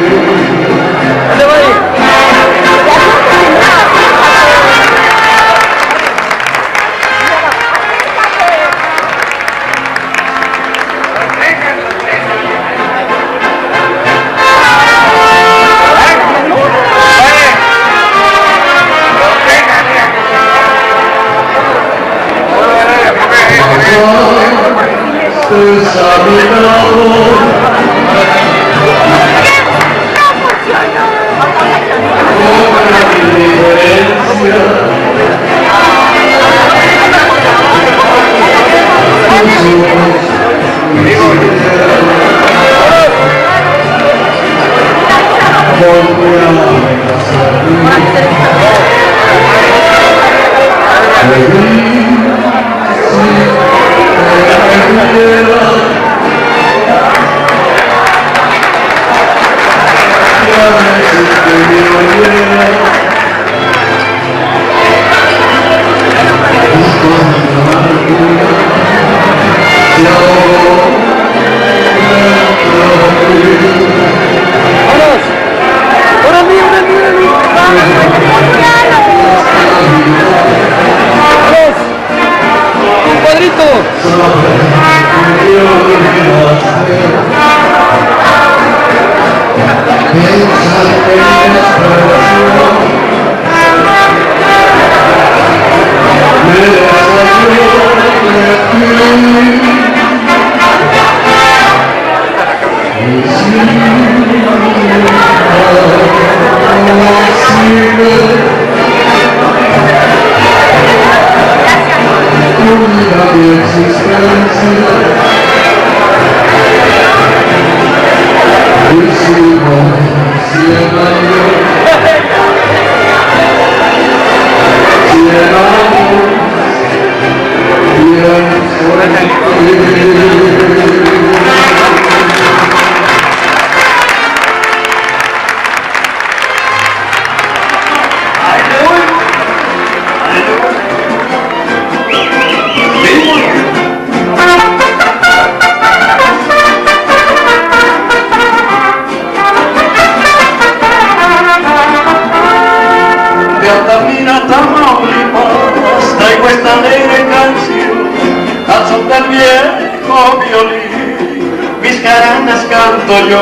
siento yo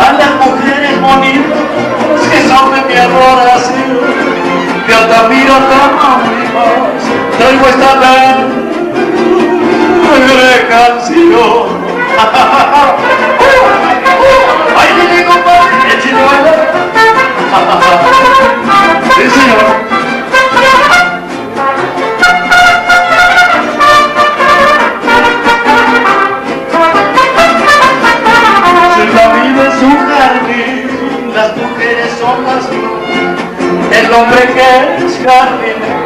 a las mujeres bonitas que son de mi adoración. Que Altamira Tamaulipas traigo esta alegre canción. ¡Ay, mi compadre! ¡Échale a bailar! ¡Sí, señor! La vida es un jardín, las mujeres son las flores, el hombre que es jardinero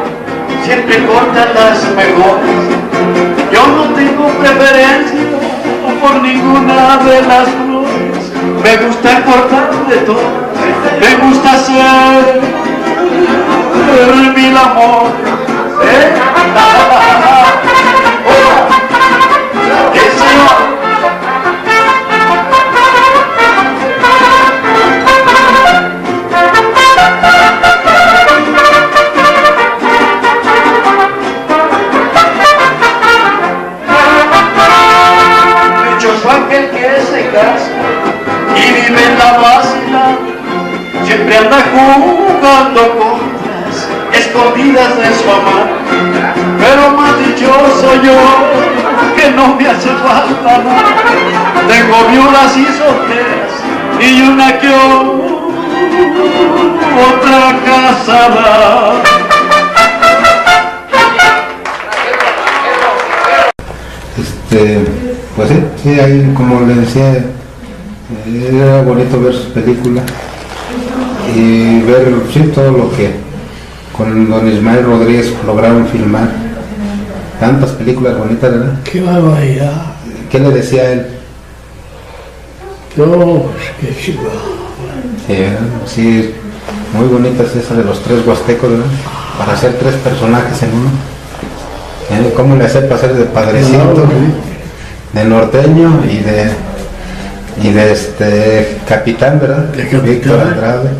siempre corta las mejores. Yo no tengo preferencia por ninguna de las flores, me gusta cortar de todo, me gusta hacer mil amores. Señor. Aquel que se casa y vive en la vacila, siempre anda jugando contas escondidas de su amor. Pero más dichoso yo, que no me hace falta nada. Tengo viudas y solteras y una que otra casada. Pues sí, ahí como le decía, era bonito ver sus películas y ver todo lo que con don Ismael Rodríguez lograron filmar. Tantas películas bonitas, ¿verdad? ¡Qué barbaridad! ¿Qué le decía a él? No, pues qué chihuahua. Sí, muy bonitas esas de los tres huastecos, ¿verdad? Para hacer tres personajes en uno. ¿Cómo le hace para hacer de padrecito? De norteño y de capitán, ¿verdad? De capitán. Víctor Andrade.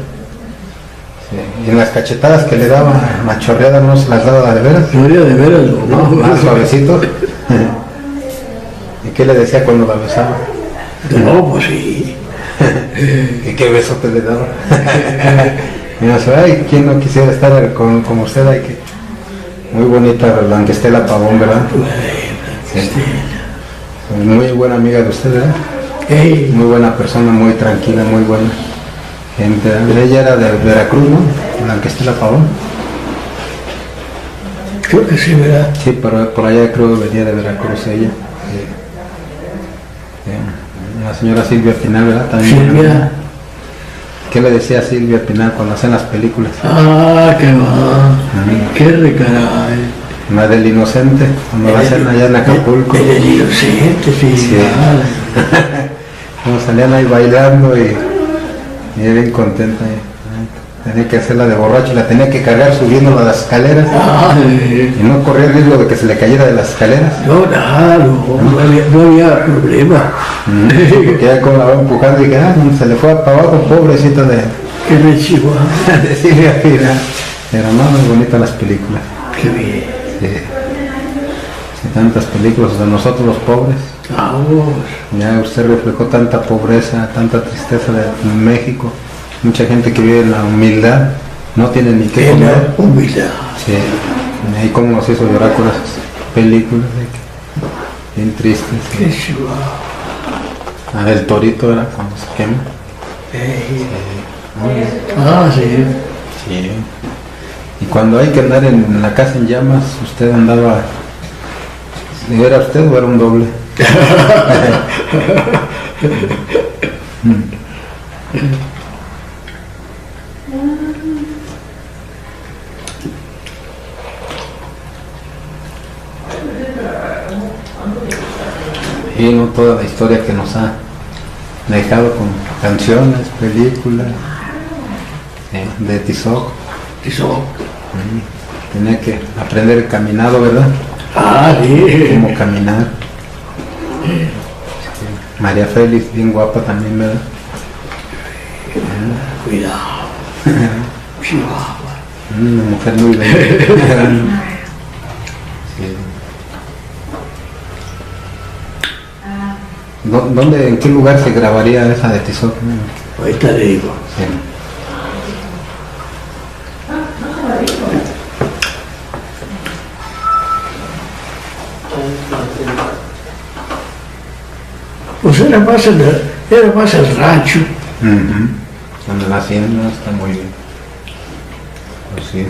Sí. Y en las cachetadas que le daba machorreada no se las daba de veras. No era de veras, no, más suavecito. ¿Y qué le decía cuando la besaba? No, pues sí. ¿Y qué beso te le daba? Y me dice, ay, ¿quién no quisiera estar como usted? Ay, que muy bonita Blanquestela Pavón, ¿verdad? Sí. Muy buena amiga de usted, ¿verdad? Hey. Muy buena persona, muy tranquila, muy buena gente. Ella era de Veracruz, ¿no? Blanquestela Pavón. Creo que sí, ¿verdad? Sí, por allá creo que venía de Veracruz ella. La señora Silvia Pinal, ¿verdad? También. Silvia. ¿Qué le decía a Silvia Pinal cuando hacen las películas? Ah, qué va. Qué recaray. La del Inocente, cuando la hacen allá en Acapulco. El Inocente, sí. Como salían ahí bailando y bien contenta. Tenía que hacerla de borracho, la tenía que cargar subiendo las escaleras. Y no corría el riesgo de que se le cayera de las escaleras. No, no había problema. Porque ya como la va empujando y que se le fue para abajo, pobrecita de... Qué de Chihuahua. De Silvia Pinal. Pero no, muy bonitas las películas. Qué bien. Sí, tantas películas de nosotros los pobres. Ya usted reflejó tanta pobreza, tanta tristeza de México. Mucha gente que vive en la humildad, no tiene ni qué comer. Humildad. Sí. Y cómo nos hizo llorar con esas películas, bien tristes. Qué chihuahua. La del Torito era cuando se quema. Sí. Sí. Y cuando hay que andar en la casa en llamas, usted andaba... ¿Era usted o era un doble? Y no toda la historia que nos ha dejado con canciones, películas, de Tizoc. Tenía que aprender el caminado, ¿verdad? Sí. Cómo caminar. María Félix, bien guapa también, ¿verdad? Cuidado. Una mujer muy bella. ¿Dónde, en qué lugar se grabaría esa de Tizoc? Ahorita le digo. Sí. Pues era más el rancho. Donde la hacienda está muy bien. Pues sí.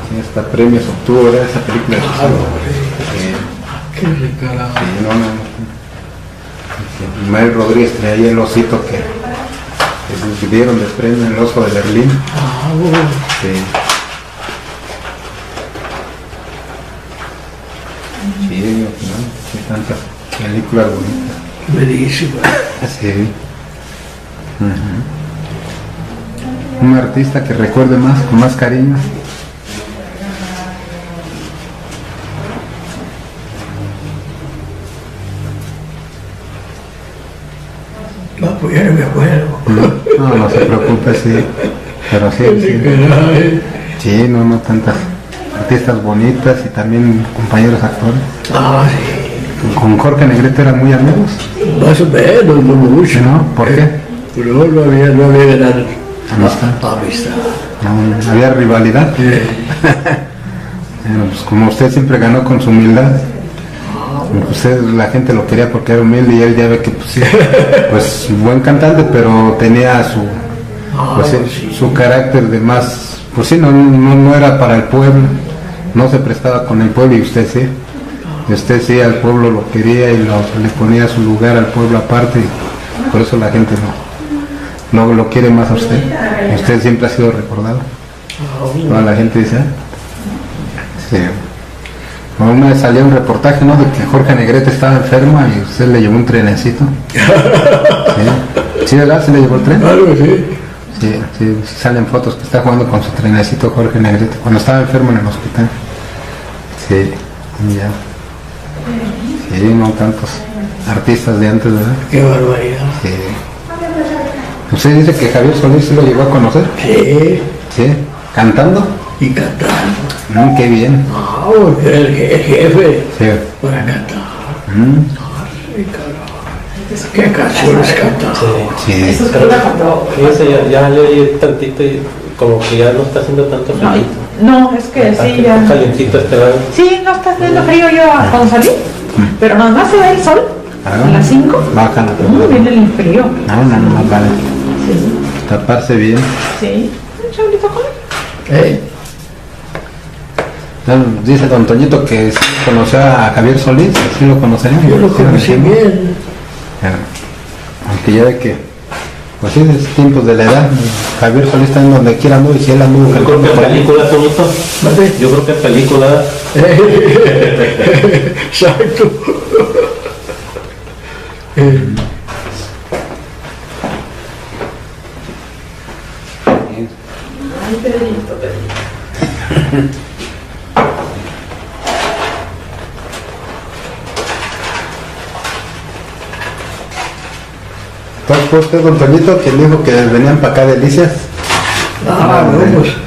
Sí, hasta premios obtuvo, ¿verdad? Esa película. Qué regalado. Sí, no. Ismael Rodríguez traía ahí el osito que se dieron de premio, el oso de Berlín. Sí. Sí, no, sí, tantas películas bonitas. Buenísima. Sí. Un artista que recuerde más, con más cariño. No, pues ya no me acuerdo. No se preocupe, sí. Pero sí. Sí, no tantas artistas bonitas y también compañeros actores. Sí. Con Jorge Negrete eran muy amigos. Más o menos, no mucho. ¿No? ¿Por qué? Pero no había gran amistad. No, había rivalidad. Bueno, pues como usted siempre ganó con su humildad, usted, la gente lo quería porque era humilde y él ya ve que pues buen cantante, pero tenía su carácter de más, pues sí, no era para el pueblo, no se prestaba con el pueblo y usted sí. Usted sí al pueblo lo quería y le ponía su lugar al pueblo aparte y por eso la gente no lo quiere más a usted. Usted siempre ha sido recordado. Toda la gente dice, sí. Una vez salió un reportaje, ¿no? De que Jorge Negrete estaba enfermo y usted le llevó un trenecito. Sí, ¿verdad? ¿Se le llevó el tren? Claro, sí. Sí, salen fotos que está jugando con su trenecito Jorge Negrete cuando estaba enfermo en el hospital. Sí, ya. Sí, no tantos artistas de antes, ¿verdad? Qué barbaridad. Sí. ¿Usted dice que Javier Solís sí lo llegó a conocer? Sí. ¿Sí? ¿Cantando? Y cantando. Qué bien. El jefe. Sí. Para cantar. Qué canciones cantan. Sí. Eso es cuando... Fíjese, ya le oí tantito y como que ya no está haciendo tanto frío. No, es que sí, ya... Calientito este lado. Sí, no está haciendo frío yo cuando salí, pero nada más se da el sol a las 5. Baja la viene el frío. No, vale. Sí. Taparse bien. Sí. Un segundito con Dice don Toñito que sí conoció a Javier Solís, ¿sí lo conocería? Yo lo conocí bien. Aunque ya ve que, pues sí, es tiempos de la edad. Javier Solís está en donde quiera anduvo y si él anduvo. Yo creo que película, Toñito. Yo creo que película. Exacto. Ay, Pedrito. Entonces fue usted, don Toñito, quien dijo que venían para acá delicias.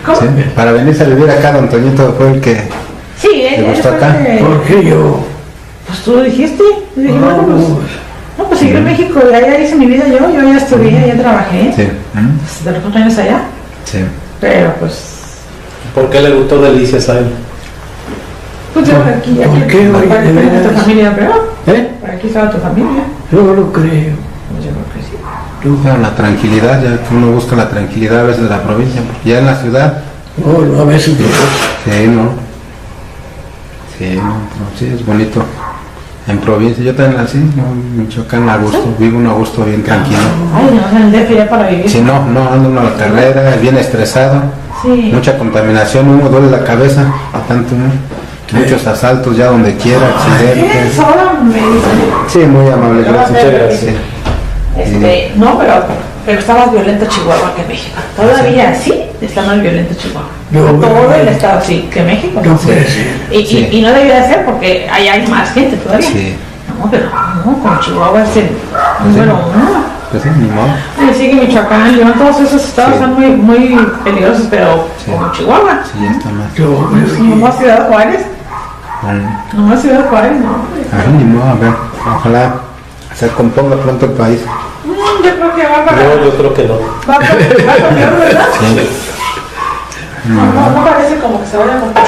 ¿Cómo? Sí, para venirse a vivir acá, don Toñito fue el que le gustó acá. ¿Por qué yo? Pues tú lo dijiste. Yo dije, pues seguí en México, ya hice mi vida yo ya estudié, ya trabajé. Sí. De los 4 años allá. Sí. Pero pues... ¿Por qué le gustó Delicias a él? Pues yo aquí ¿Por qué? Para aquí estaba tu familia, creo. Para aquí estaba tu familia. Yo no lo creo. Yo creo que sí. La tranquilidad, ya que uno busca la tranquilidad a veces de la provincia, ya en la ciudad. No, a veces no. Sí, no. Sí, es bonito. En provincia, yo también así, en Michoacán, a gusto, vivo a gusto, bien tranquilo. Ay, no, en el DF ya para vivir. Si no, anda uno a la carrera, bien estresado, sí. Mucha contaminación, uno duele la cabeza, a tanto, ¿no? Muchos asaltos ya donde quiera, accidentes. Sí, muy amable, gracias. Muchas gracias. No, pero está más violento Chihuahua que México. Todavía sí está más violento Chihuahua. Todo el estado sí que México. No puede ser. Y no debería de ser porque ahí hay más gente todavía. Sí. No, pero no, como Chihuahua es el número 1. Pues sí, ni modo. Sí, que Michoacán, León, todos esos estados están muy peligrosos, pero como Chihuahua. Sí, ya está más. Nomás Ciudad Juárez. Nomás Ciudad Juárez, no. Ni modo, a ver, ojalá se componga pronto el país. Yo creo que va para... No, yo creo que no. Va a peor, ¿verdad? Sí. No parece como que se vaya a comprar.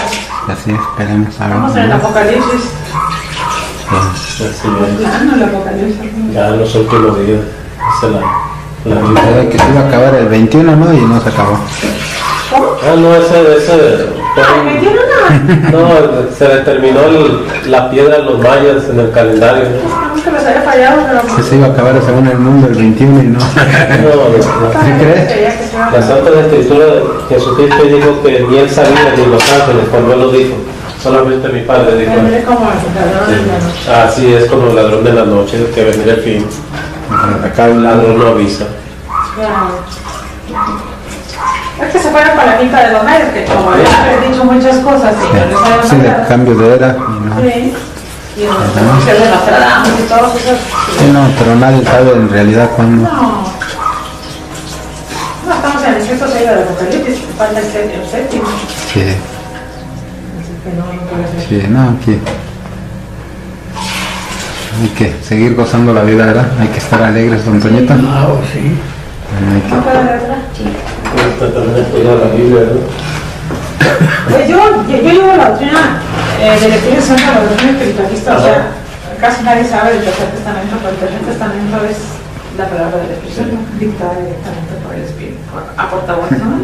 Así esperemos. Estamos en el apocalipsis. Así es. Plano el apocalipsis. Ya los últimos días. Esa es la vida. Que se iba a acabar el 21, ¿no? Y no se acabó. ¿Cómo? Ah, no, ese Ay, ¿me no, se determinó la piedra de los mayas en el calendario, ¿no? No es que les haya fallado, pero... Que se iba a acabar según el mundo el 21 y no. No. ¿Sí crees? La Santa Escritura de Jesucristo dijo que ni él sabía ni los ángeles cuando él lo dijo. Solamente mi padre dijo. Es como el ladrón de la noche. Así es como el ladrón de la noche, que vendrá el fin. Acá un ladrón no avisa. Es que se fueron para la finca de los medios, que como habían dicho muchas cosas y no les habían sí, de mandado. cambio de era y no. Sí. Y los que de Nostradamus y todos esos. Sí, no, pero nadie sabe en realidad cuándo. No, estamos en el sexto sello del apocalipsis, falta el séptimo. Sí. Así que no puede ser. Sí, no, aquí. Hay que seguir gozando la vida, ¿verdad? Hay que estar alegres, don Toñito. No, sí. Hay que... ¿No puede ver, También estudiar la Biblia, ¿no? Pues yo llevo la doctrina del Espíritu Santo, la doctrina espiritualista, o sea, casi nadie sabe del Tercer Testamento, pero el Tercer Testamento es la palabra del Espíritu Santo, dictada directamente por el Espíritu, a portavoz, ¿no?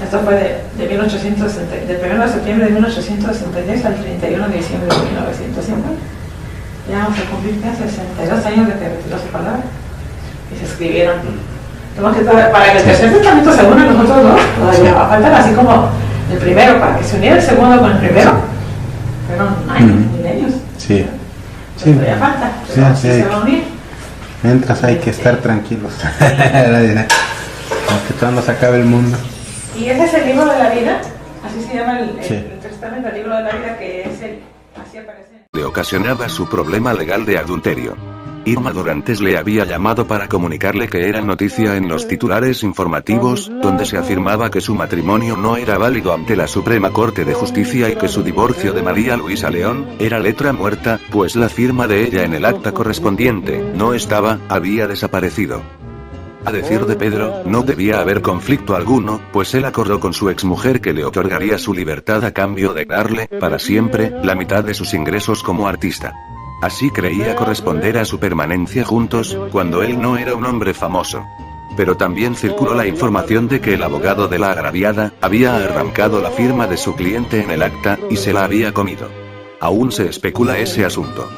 Esto fue de 1860, del 1 de septiembre de 1866 al 31 de diciembre de 1950. Ya vamos a cumplir 62 años de que retiró su palabra y se escribieron. Para que el Tercer Testamento se una nosotros dos, todavía va a faltar, así como el primero, para que se uniera el segundo con el primero. Fueron años, milenios. Sí. Sí. Todavía falta, pero sí se va a unir. Mientras hay que estar tranquilos. Aunque todo no se acabe el mundo. Y ese es el libro de la vida, así se llama el Testamento, el libro de la vida, que es el, así aparece. Le ocasionaba su problema legal de adulterio. Irma Dorantes le había llamado para comunicarle que era noticia en los titulares informativos, donde se afirmaba que su matrimonio no era válido ante la Suprema Corte de Justicia y que su divorcio de María Luisa León era letra muerta, pues la firma de ella en el acta correspondiente no estaba, había desaparecido. A decir de Pedro, no debía haber conflicto alguno, pues él acordó con su exmujer que le otorgaría su libertad a cambio de darle, para siempre, la mitad de sus ingresos como artista. Así creía corresponder a su permanencia juntos, cuando él no era un hombre famoso. Pero también circuló la información de que el abogado de la agraviada había arrancado la firma de su cliente en el acta, y se la había comido. Aún se especula ese asunto.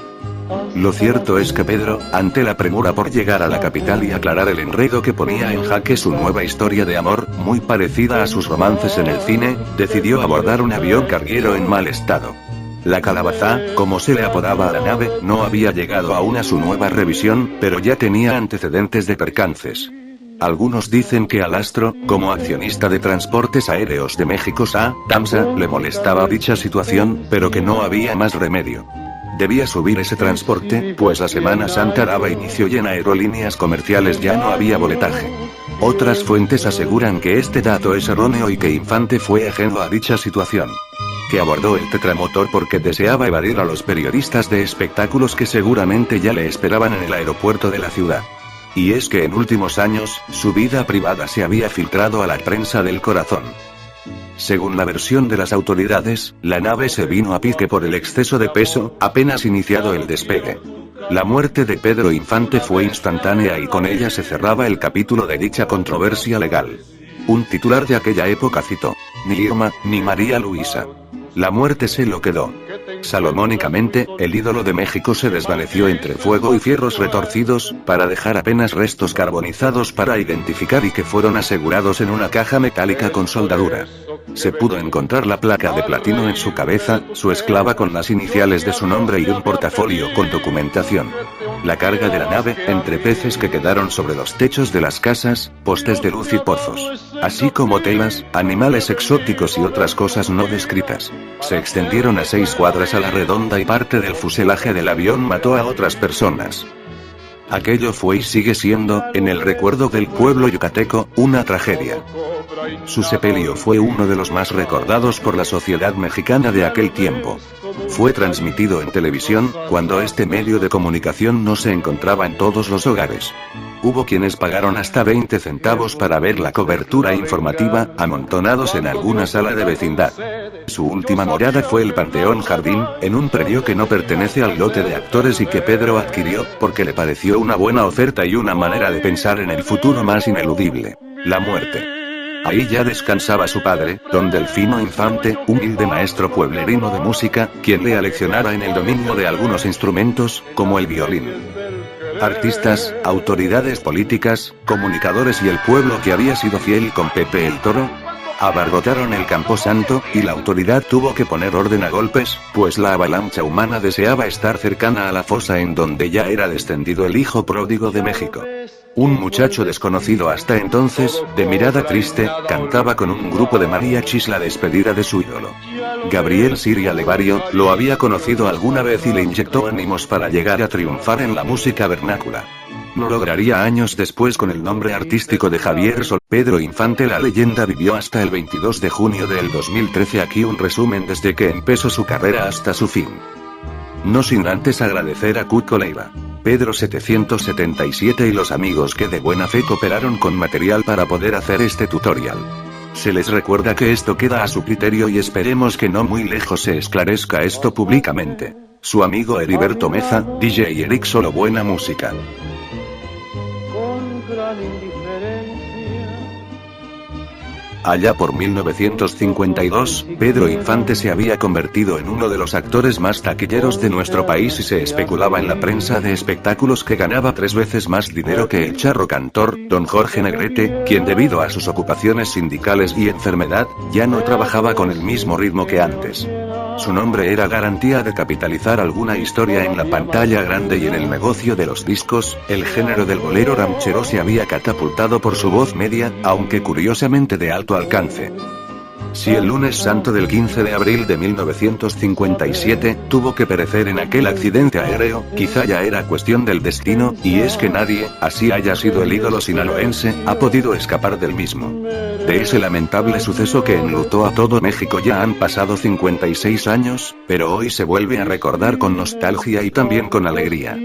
Lo cierto es que Pedro, ante la premura por llegar a la capital y aclarar el enredo que ponía en jaque su nueva historia de amor, muy parecida a sus romances en el cine, decidió abordar un avión carguero en mal estado. La Calabaza, como se le apodaba a la nave, no había llegado aún a su nueva revisión, pero ya tenía antecedentes de percances. Algunos dicen que al astro, como accionista de Transportes Aéreos de México S.A., TAMSA, le molestaba dicha situación, pero que no había más remedio. Debía subir ese transporte, pues la Semana Santa daba inicio y en aerolíneas comerciales ya no había boletaje. Otras fuentes aseguran que este dato es erróneo y que Infante fue ajeno a dicha situación. Que abordó el tetramotor porque deseaba evadir a los periodistas de espectáculos que seguramente ya le esperaban en el aeropuerto de la ciudad. Y es que en últimos años, su vida privada se había filtrado a la prensa del corazón. Según la versión de las autoridades, la nave se vino a pique por el exceso de peso, apenas iniciado el despegue. La muerte de Pedro Infante fue instantánea y con ella se cerraba el capítulo de dicha controversia legal. Un titular de aquella época citó: "Ni Irma, ni María Luisa. La muerte se lo quedó". Salomónicamente, el ídolo de México se desvaneció entre fuego y fierros retorcidos, para dejar apenas restos carbonizados para identificar y que fueron asegurados en una caja metálica con soldadura. Se pudo encontrar la placa de platino en su cabeza, su esclava con las iniciales de su nombre y un portafolio con documentación. La carga de la nave, entre peces que quedaron sobre los techos de las casas, postes de luz y pozos, así como telas, animales exóticos y otras cosas no descritas. Se extendieron a 6 cuadras a la redonda y parte del fuselaje del avión mató a otras personas. Aquello fue y sigue siendo, en el recuerdo del pueblo yucateco, una tragedia. Su sepelio fue uno de los más recordados por la sociedad mexicana de aquel tiempo. Fue transmitido en televisión, cuando este medio de comunicación no se encontraba en todos los hogares. Hubo quienes pagaron hasta 20 centavos para ver la cobertura informativa, amontonados en alguna sala de vecindad. Su última morada fue el Panteón Jardín, en un predio que no pertenece al lote de actores y que Pedro adquirió, porque le pareció una buena oferta y una manera de pensar en el futuro más ineludible: la muerte. Ahí ya descansaba su padre, don Delfino Infante, humilde maestro pueblerino de música, quien le aleccionara en el dominio de algunos instrumentos, como el violín. Artistas, autoridades políticas, comunicadores y el pueblo que había sido fiel con Pepe el Toro abarrotaron el Camposanto, y la autoridad tuvo que poner orden a golpes, pues la avalancha humana deseaba estar cercana a la fosa en donde ya era descendido el hijo pródigo de México. Un muchacho desconocido hasta entonces, de mirada triste, cantaba con un grupo de mariachis la despedida de su ídolo. Gabriel Siria Levario lo había conocido alguna vez y le inyectó ánimos para llegar a triunfar en la música vernácula. Lo lograría años después con el nombre artístico de Javier Sol. Pedro Infante, la leyenda, vivió hasta el 22 de junio del 2013. Aquí un resumen desde que empezó su carrera hasta su fin. No sin antes agradecer a Cuco Leiva, Pedro 777 y los amigos que de buena fe cooperaron con material para poder hacer este tutorial. Se les recuerda que esto queda a su criterio y esperemos que no muy lejos se esclarezca esto públicamente. Su amigo Heriberto Meza, DJ Eric Solo Buena Música. Allá por 1952, Pedro Infante se había convertido en uno de los actores más taquilleros de nuestro país y se especulaba en la prensa de espectáculos que ganaba 3 veces más dinero que el charro cantor, don Jorge Negrete, quien debido a sus ocupaciones sindicales y enfermedad, ya no trabajaba con el mismo ritmo que antes. Su nombre era garantía de capitalizar alguna historia en la pantalla grande y en el negocio de los discos. El género del bolero ranchero se había catapultado por su voz media, aunque curiosamente de alto alcance. Si el lunes santo del 15 de abril de 1957 tuvo que perecer en aquel accidente aéreo, quizá ya era cuestión del destino, y es que nadie, así haya sido el ídolo sinaloense, ha podido escapar del mismo. De ese lamentable suceso que enlutó a todo México ya han pasado 56 años, pero hoy se vuelve a recordar con nostalgia y también con alegría.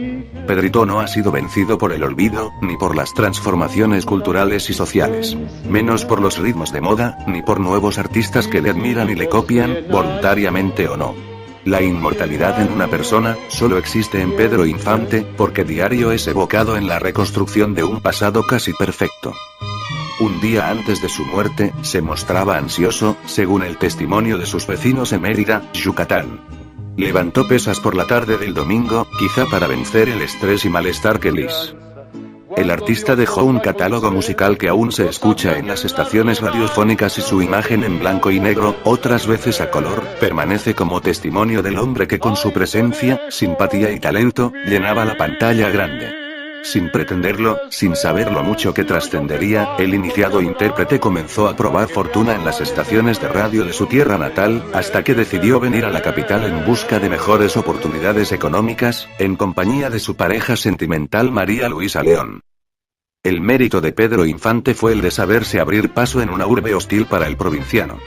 Pedrito no ha sido vencido por el olvido, ni por las transformaciones culturales y sociales. Menos por los ritmos de moda, ni por nuevos artistas que le admiran y le copian, voluntariamente o no. La inmortalidad en una persona, solo existe en Pedro Infante, porque diario es evocado en la reconstrucción de un pasado casi perfecto. Un día antes de su muerte, se mostraba ansioso, según el testimonio de sus vecinos en Mérida, Yucatán. Levantó pesas por la tarde del domingo, quizá para vencer el estrés y malestar que les. El artista dejó un catálogo musical que aún se escucha en las estaciones radiofónicas y su imagen en blanco y negro, otras veces a color, permanece como testimonio del hombre que con su presencia, simpatía y talento, llenaba la pantalla grande. Sin pretenderlo, sin saber lo mucho que trascendería, el iniciado intérprete comenzó a probar fortuna en las estaciones de radio de su tierra natal, hasta que decidió venir a la capital en busca de mejores oportunidades económicas, en compañía de su pareja sentimental María Luisa León. El mérito de Pedro Infante fue el de saberse abrir paso en una urbe hostil para el provinciano.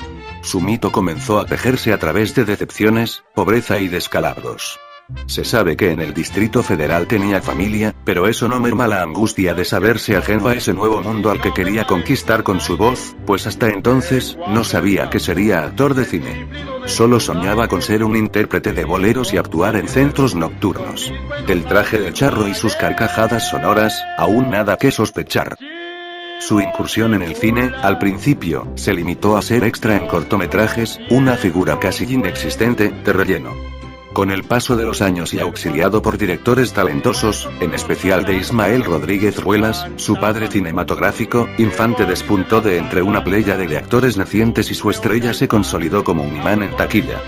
Su mito comenzó a tejerse a través de decepciones, pobreza y descalabros. Se sabe que en el Distrito Federal tenía familia, pero eso no merma la angustia de saberse ajeno a ese nuevo mundo al que quería conquistar con su voz, pues hasta entonces, no sabía que sería actor de cine. Solo soñaba con ser un intérprete de boleros y actuar en centros nocturnos. Del traje de charro y sus carcajadas sonoras, aún nada que sospechar. Su incursión en el cine, al principio, se limitó a ser extra en cortometrajes, una figura casi inexistente, de relleno. Con el paso de los años y auxiliado por directores talentosos, en especial de Ismael Rodríguez Ruelas, su padre cinematográfico, Infante despuntó de entre una pléyade de actores nacientes y su estrella se consolidó como un imán en taquilla.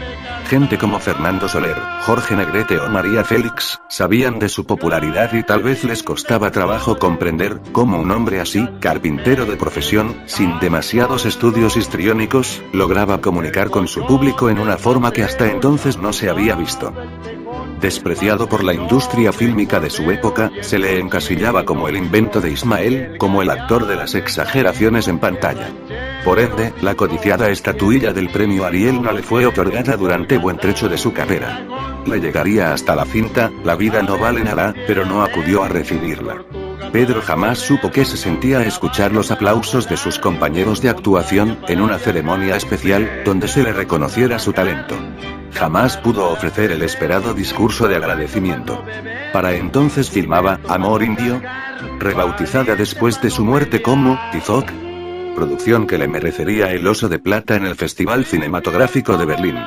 Gente como Fernando Soler, Jorge Negrete o María Félix, sabían de su popularidad y tal vez les costaba trabajo comprender cómo un hombre así, carpintero de profesión, sin demasiados estudios histriónicos, lograba comunicar con su público en una forma que hasta entonces no se había visto. Despreciado por la industria fílmica de su época, se le encasillaba como el invento de Ismael, como el actor de las exageraciones en pantalla. Por ende, la codiciada estatuilla del premio Ariel no le fue otorgada durante buen trecho de su carrera. Le llegaría hasta la cinta La vida no vale nada, pero no acudió a recibirla. Pedro jamás supo qué se sentía escuchar los aplausos de sus compañeros de actuación, en una ceremonia especial, donde se le reconociera su talento. Jamás pudo ofrecer el esperado discurso de agradecimiento. Para entonces filmaba Amor Indio, rebautizada después de su muerte como Tizoc, producción que le merecería el Oso de Plata en el Festival Cinematográfico de Berlín.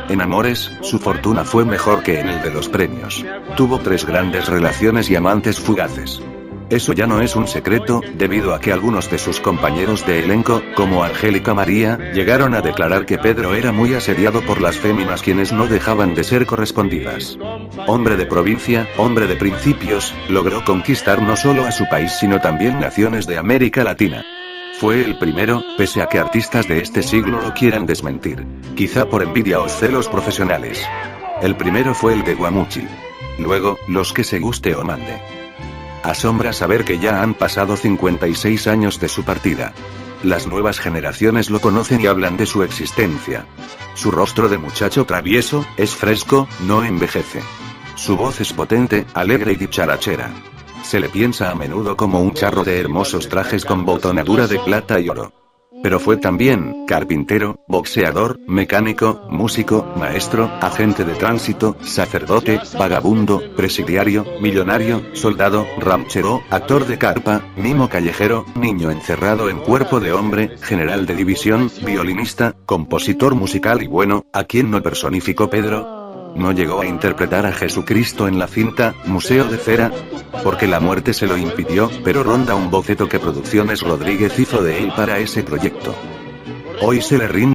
En Amores, su fortuna fue mejor que en el de los premios. Tuvo 3 grandes relaciones y amantes fugaces. Eso ya no es un secreto, debido a que algunos de sus compañeros de elenco, como Angélica María, llegaron a declarar que Pedro era muy asediado por las féminas quienes no dejaban de ser correspondidas. Hombre de provincia, hombre de principios, logró conquistar no solo a su país sino también naciones de América Latina. Fue el primero, pese a que artistas de este siglo lo quieran desmentir. Quizá por envidia o celos profesionales. El primero fue el de Guamuchi. Luego, los que se guste o mande. Asombra saber que ya han pasado 56 años de su partida. Las nuevas generaciones lo conocen y hablan de su existencia. Su rostro de muchacho travieso, es fresco, no envejece. Su voz es potente, alegre y dicharachera. Se le piensa a menudo como un charro de hermosos trajes con botonadura de plata y oro. Pero fue también carpintero, boxeador, mecánico, músico, maestro, agente de tránsito, sacerdote, vagabundo, presidiario, millonario, soldado, ranchero, actor de carpa, mimo callejero, niño encerrado en cuerpo de hombre, general de división, violinista, compositor musical y bueno, ¿a quién no personificó Pedro? No llegó a interpretar a Jesucristo en la cinta Museo de Cera, porque la muerte se lo impidió, pero ronda un boceto que Producciones Rodríguez hizo de él para ese proyecto. Hoy se le rinde